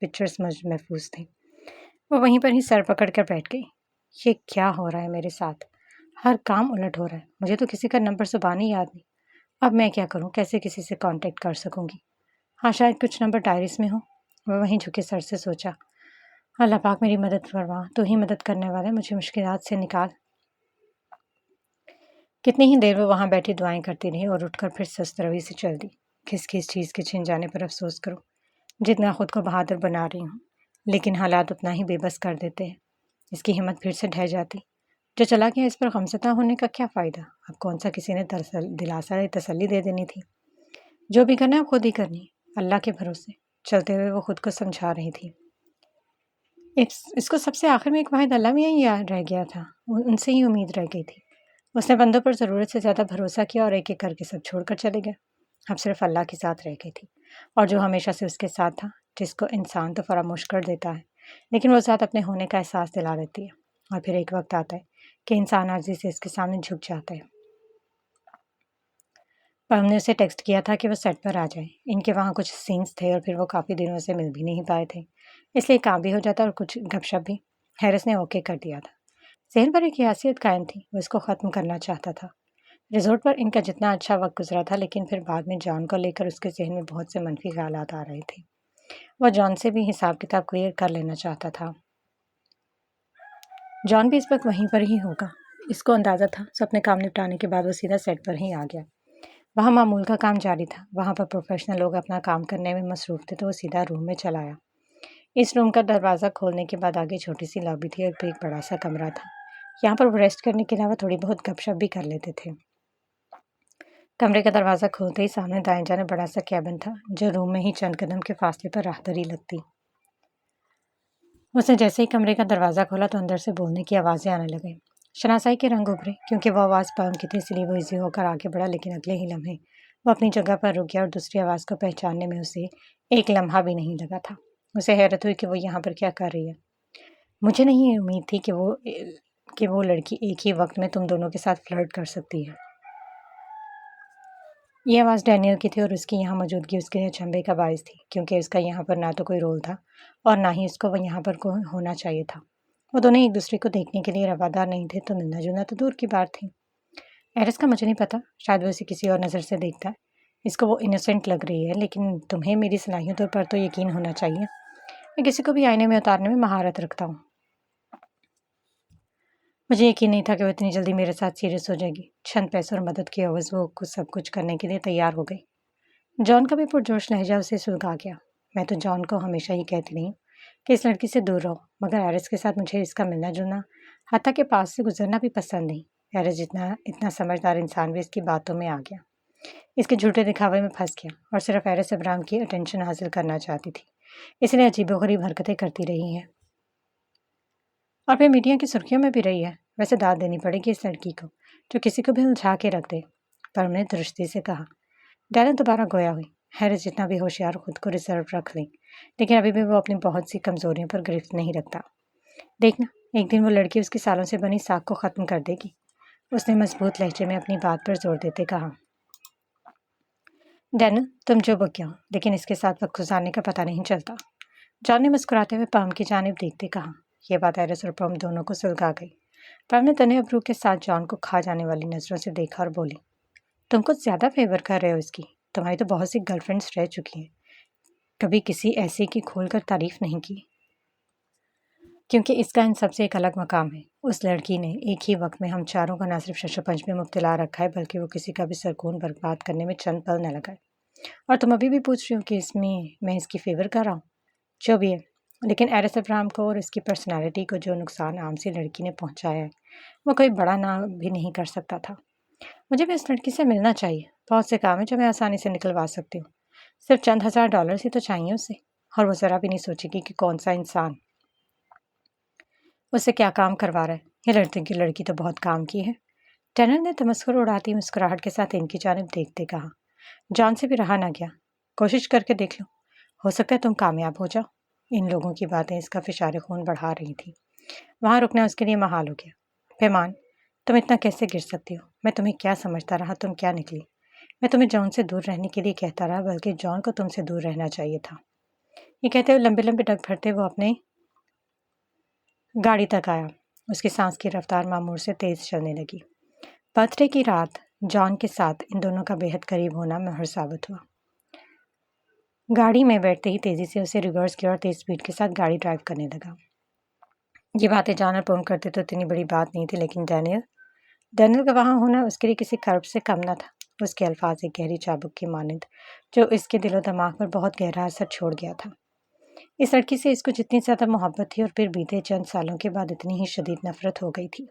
پکچرز محفوظ تھیں۔ وہ وہیں پر ہی سر پکڑ کر بیٹھ گئی۔ یہ کیا ہو رہا ہے میرے ساتھ؟ ہر کام الٹ ہو رہا ہے۔ مجھے تو کسی کا نمبر زبان ہی یاد نہیں۔ اب میں کیا کروں؟ کیسے کسی سے کانٹیکٹ کر سکوں گی؟ ہاں شاید کچھ نمبر ڈائریز میں ہوں۔ وہ وہیں جھکے سر سے سوچا، اللہ پاک میری مدد فرما، تو ہی مدد کرنے والا ہے، مجھے مشکلات سے نکال۔ کتنی ہی دیر وہ وہاں بیٹھی دعائیں کرتی رہی اور اٹھ کر پھر سست روی سے چل دی۔ کس چیز کے چھن جانے پر افسوس کروں؟ جتنا خود کو بہادر بنا رہی ہوں، لیکن حالات اتنا ہی بے بس کر دیتے ہیں۔ اس کی ہمت پھر سے ڈھہ جاتی۔ جو چلا گیا اس پر غمزدہ ہونے کا کیا فائدہ؟ اب کون سا کسی نے دلاسا تسلی دے دینی تھی؟ جو بھی کرنا ہے خود ہی کرنی، اللہ کے بھروسے۔ چلتے ہوئے وہ خود کو سمجھا رہی تھی۔ اس کو سب سے آخر میں ایک واحد اللہ میں ہی رہ گیا تھا، ان سے ہی امید رہ گئی تھی۔ اس نے بندوں پر ضرورت سے زیادہ بھروسہ کیا اور ایک ایک کر کے سب چھوڑ کر چلے گئے۔ اب صرف اللہ کے ساتھ رہ گئی تھی، اور جو ہمیشہ سے اس کے ساتھ تھا، جس کو انسان تو فراموش کر دیتا ہے، لیکن وہ ذات اپنے ہونے کا احساس دلا دیتی ہے، اور پھر ایک وقت آتا ہے کہ انسان عاجزی سے اس کے سامنے جھک جاتا ہے۔ پر ہم نے اسے ٹیکسٹ کیا تھا کہ وہ سیٹ پر آ جائے۔ ان کے وہاں کچھ سینس تھے اور پھر وہ کافی دنوں سے مل بھی نہیں پائے تھے، اس لیے کام بھی ہو جاتا اور کچھ گپ شپ بھی۔ ہیرس نے اوکے کر دیا تھا۔ ذہن پر ایک حیثیت قائم تھی، وہ اس کو ختم کرنا چاہتا تھا۔ ریزورٹ پر ان کا جتنا اچھا وقت گزرا تھا، لیکن پھر بعد میں جان کو لے کر اس کے ذہن میں بہت سے منفی خیالات آ رہے تھے۔ وہ جان سے بھی حساب کتاب کلیئر کر لینا چاہتا تھا۔ جان بھی اس وقت وہیں پر ہی ہوگا، اس کو اندازہ تھا۔ سو اپنے کام نپٹانے کے بعد وہ سیدھا سیٹ پر ہی آ گیا۔ وہاں معمول کا کام جاری تھا، وہاں پر پروفیشنل لوگ اپنا کام کرنے میں مصروف تھے، تو وہ سیدھا روم میں چلا آیا۔ اس روم کا دروازہ کھولنے کے بعد آگے چھوٹی سی لابی تھی اور پھر ایک بڑا سا کمرہ تھا۔ یہاں پر وہ ریسٹ کرنے کے علاوہ تھوڑی بہت گپ شپ بھی کر لیتے تھے۔ کمرے کا دروازہ کھولتے ہی سامنے دائیں جانب بڑا سا کیبن تھا، جو روم میں ہی چند قدم کے فاصلے پر راہداری لگتی۔ اس نے جیسے ہی کمرے کا دروازہ کھولا تو اندر سے بولنے کی آوازیں آنے لگیں۔ شناسائی کے رنگ ابھرے، کیونکہ وہ آواز پاؤں کی تھی، اس لیے وہ ایزی ہو کر آگے بڑھا، لیکن اگلے ہی لمحے وہ اپنی جگہ پر رک گیا اور دوسری آواز کو پہچاننے میں اسے ایک لمحہ بھی نہیں لگا تھا۔ اسے حیرت ہوئی کہ وہ یہاں پر کیا کر رہی ہے۔ مجھے نہیں امید تھی کہ وہ لڑکی ایک ہی وقت میں تم دونوں کے ساتھ فلرٹ کر سکتی ہے۔ یہ آواز ڈینیل کی تھی اور اس کی یہاں موجودگی اس کے لیے اچنبھے کا باعث تھی، کیونکہ اس کا یہاں پر نہ تو کوئی رول تھا اور نہ ہی اس کو وہ یہاں پر ہونا چاہیے تھا۔ وہ دونوں ایک دوسرے کو دیکھنے کے لیے روادار نہیں تھے، تو ملنا جلنا تو دور کی بات تھی۔ ایرس کا مجھے نہیں پتا، شاید وہ اسے کسی اور نظر سے دیکھتا ہے۔ اس کو وہ انوسینٹ لگ رہی ہے، لیکن تمہیں میری صلاحیتوں پر تو یقین ہونا چاہیے۔ میں کسی کو بھی آئینے میں اتارنے میں مہارت رکھتا ہوں۔ مجھے یقین نہیں تھا کہ وہ اتنی جلدی میرے ساتھ سیریس ہو جائے گی۔ چند پیسوں اور مدد کی عوض وہ سب کچھ کرنے کے لیے تیار ہو گئی۔ جان کا بھی پرجوش لہجہ اسے سلگا گیا۔ میں تو جان کو ہمیشہ ہی کہتی رہی ہوں کہ اس لڑکی سے دور رہو، مگر ایرس کے ساتھ مجھے اس کا ملنا جلنا، حتیٰ کہ پاس سے گزرنا بھی پسند نہیں۔ ایرس اتنا سمجھدار انسان بھی اس کی باتوں میں آ گیا، اس کے جھوٹے دکھاوے میں پھنس گیا، اور صرف ایرس ابراہیم کی اٹینشن حاصل کرنا چاہتی تھی، اس لیے عجیب و غریب حرکتیں کرتی رہی ہے، اور پھر میڈیا کی سرخیوں میں بھی رہی ہے۔ ویسے داد دینی پڑے گی اس لڑکی کو، جو کسی کو بھی الجھا کے رکھ دے۔ پر ہم نے درستی سے کہا۔ ڈینل دوبارہ گویا ہوئی۔ ہیرس جتنا بھی ہوشیار خود کو ریزرو رکھ لیں، لیکن ابھی بھی وہ اپنی بہت سی کمزوریوں پر گرفت نہیں رکھتا۔ دیکھنا، ایک دن وہ لڑکی اس کی سالوں سے بنی ساکھ کو ختم کر دے گی، اس نے مضبوط لہجے میں اپنی بات پر زور دیتے کہا۔ ڈینل، تم جو بکیا ہو، لیکن اس کے ساتھ وقت گزارنے کا پتہ نہیں چلتا۔ جان نے مسکراتے ہوئے پام کی جانب دیکھتے کہا۔ یہ بات ایرس اور پام دونوں کو سلگا گئی۔ پام نے تنے ابرو کے ساتھ جان کو کھا جانے والی نظروں سے دیکھا اور بولی، تم کچھ زیادہ فیور کر رہے ہو اس کی۔ تمہاری تو بہت سی گرل فرینڈس رہ چکی ہیں، کبھی کسی ایسی کی کھول کر تعریف نہیں کی، کیونکہ اس کا ان سب سے ایک الگ مقام ہے۔ اس لڑکی نے ایک ہی وقت میں ہم چاروں کا نہ صرف شش و پنج میں مبتلا رکھا ہے، بلکہ وہ کسی کا بھی سکون برباد کرنے میں چند پل نہ لگائے۔ اور تم ابھی بھی پوچھ رہی ہو کہ میں اس کی فیور کر رہا ہوں؟ جو بھی ہے، لیکن ایرس ابراہیم کو اور اس کی پرسنالٹی کو جو نقصان عام سی لڑکی نے پہنچایا ہے، وہ کوئی بڑا نہ بھی نہیں کر سکتا تھا۔ مجھے بھی اس لڑکی سے ملنا چاہیے، بہت سے کام ہیں جو میں آسانی سے نکلوا سکتی ہوں، صرف چند $1000 ہی تو چاہیے اسے، اور وہ ذرا بھی نہیں سوچے گی کہ کون سا انسان اس سے کیا کام کروا رہا ہے۔ یہ لڑکی تو بہت کام کی ہے۔ ڈینل نے تمسخر اڑاتی مسکراہٹ کے ساتھ ان کی جانب دیکھتے کہا۔ جان سے بھی رہا نہ گیا۔ کوشش کر کے دیکھ لو، ہو سکتا ہے تم کامیاب ہو جاؤ۔ ان لوگوں کی باتیں اس کا فشار خون بڑھا رہی تھی، وہاں رکنا اس کے لیے محال ہو گیا۔ پیمان، تم اتنا کیسے گر سکتی ہو؟ میں تمہیں کیا سمجھتا رہا، تم کیا نکلی؟ میں تمہیں جان سے دور رہنے کے لیے کہتا رہا، بلکہ جان کو تم سے دور رہنا چاہیے تھا۔ یہ کہتے ہوئے لمبے لمبے ڈگ پھرتے وہ اپنے گاڑی تک آیا۔ اس کی سانس کی رفتار معمول سے تیز چلنے لگی۔ برتھ ڈے کی رات جان کے ساتھ ان دونوں کا بے حد قریب ہونا مہر ثابت ہوا۔ گاڑی میں بیٹھتے ہی تیزی سے اسے ریورس کیا اور تیز سپیڈ کے ساتھ گاڑی ڈرائیو کرنے لگا۔ یہ باتیں جان اور پوم کرتے تو اتنی بڑی بات نہیں تھی، لیکن ڈینیل کا وہاں ہونا اس کے لیے کسی کرب سے کم نہ تھا۔ اس کے الفاظ ایک گہری چابک کی مانند جو اس کے دل و دماغ پر بہت گہرا اثر چھوڑ گیا تھا۔ اس لڑکی سے اس کو جتنی زیادہ محبت تھی، اور پھر بیتے چند سالوں کے بعد اتنی ہی شدید نفرت ہو گئی تھی۔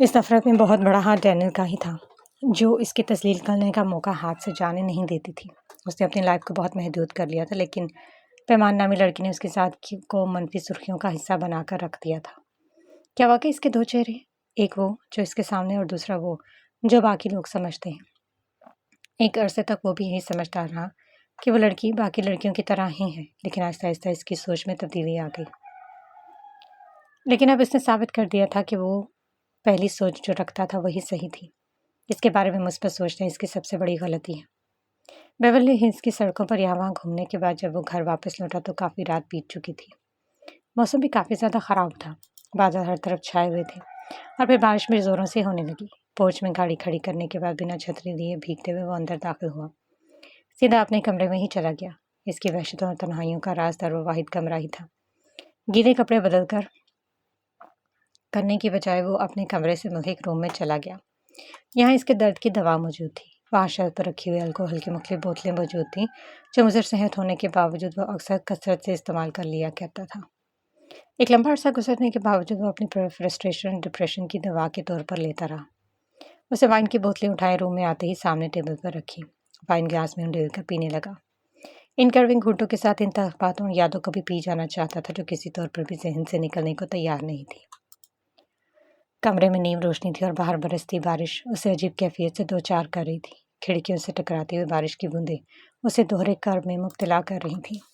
اس نفرت میں بہت بڑا ہاتھ ڈینیل کا ہی تھا، جو اس کے تسلیل کرنے کا موقع ہاتھ سے جانے نہیں دیتی تھی۔ اس نے اپنی لائف کو بہت محدود کر لیا تھا، لیکن پیمان نامی لڑکی نے اس کے ساتھ کو منفی سرخیوں کا حصہ بنا کر رکھ دیا تھا۔ کیا واقعی اس کے دو چہرے، ایک وہ جو اس کے سامنے اور دوسرا وہ جو باقی لوگ سمجھتے ہیں؟ ایک عرصے تک وہ بھی یہی سمجھتا رہا، کہ وہ لڑکی باقی لڑکیوں کی طرح ہی ہے، لیکن آہستہ آہستہ اس کی سوچ میں تبدیلی آ گئی۔ لیکن اب اس نے ثابت کر دیا تھا کہ وہ پہلی سوچ جو رکھتا تھا وہی صحیح تھی۔ اس کے بارے میں مثبت سوچنا اس کی سب سے بڑی غلطی ہے۔ بیورلی ہلز کی سڑکوں پر یہاں وہاں گھومنے کے بعد جب وہ گھر واپس لوٹا تو کافی رات بیت چکی تھی۔ موسم بھی کافی زیادہ خراب تھا، بادل ہر طرف چھائے ہوئے تھے اور پھر بارش بھی زوروں سے ہونے لگی۔ پورچ میں گاڑی کھڑی کرنے کے بعد بنا چھتری لیے بھیگتے ہوئے وہ اندر داخل ہوا، سیدھا اپنے کمرے میں ہی چلا گیا۔ اس کی وحشتوں اور تنہائیوں کا رازدار وہ واحد کمرہ ہی تھا۔ گیلے کپڑے بدل کرنے کی بجائے وہ اپنے کمرے سے ملک روم میں چلا گیا۔ یہاں اس کے درد کی دوا موجود تھی۔ وہاں شیلف پر رکھی ہوئی الکوہل کی مختلف بوتلیں موجود تھیں جو مضر صحت ہونے کے باوجود وہ اکثر کثرت سے استعمال کر لیا کرتا تھا۔ ایک لمبا عرصہ گزرنے کے باوجود وہ اپنی فرسٹریشن اور ڈپریشن کی دوا کے طور پر لیتا رہا۔ اسے وائن کی بوتلیں اٹھائے روم میں آتے ہی سامنے ٹیبل پر رکھی، وائن گلاس میں ڈال کر پینے لگا۔ ان کڑوے گھونٹوں کے ساتھ ان باتوں اور یادوں کو بھی پی جانا چاہتا تھا جو کسی طور پر بھی ذہن سے نکلنے کو تیار نہیں تھی۔ کمرے میں نیم روشنی تھی اور باہر برستی بارش اسے عجیب کیفیت سے دوچار کر رہی تھی۔ کھڑکیوں سے ٹکراتی ہوئی بارش کی بوندیں اسے دوہرے کرب میں مبتلا کر رہی تھیں۔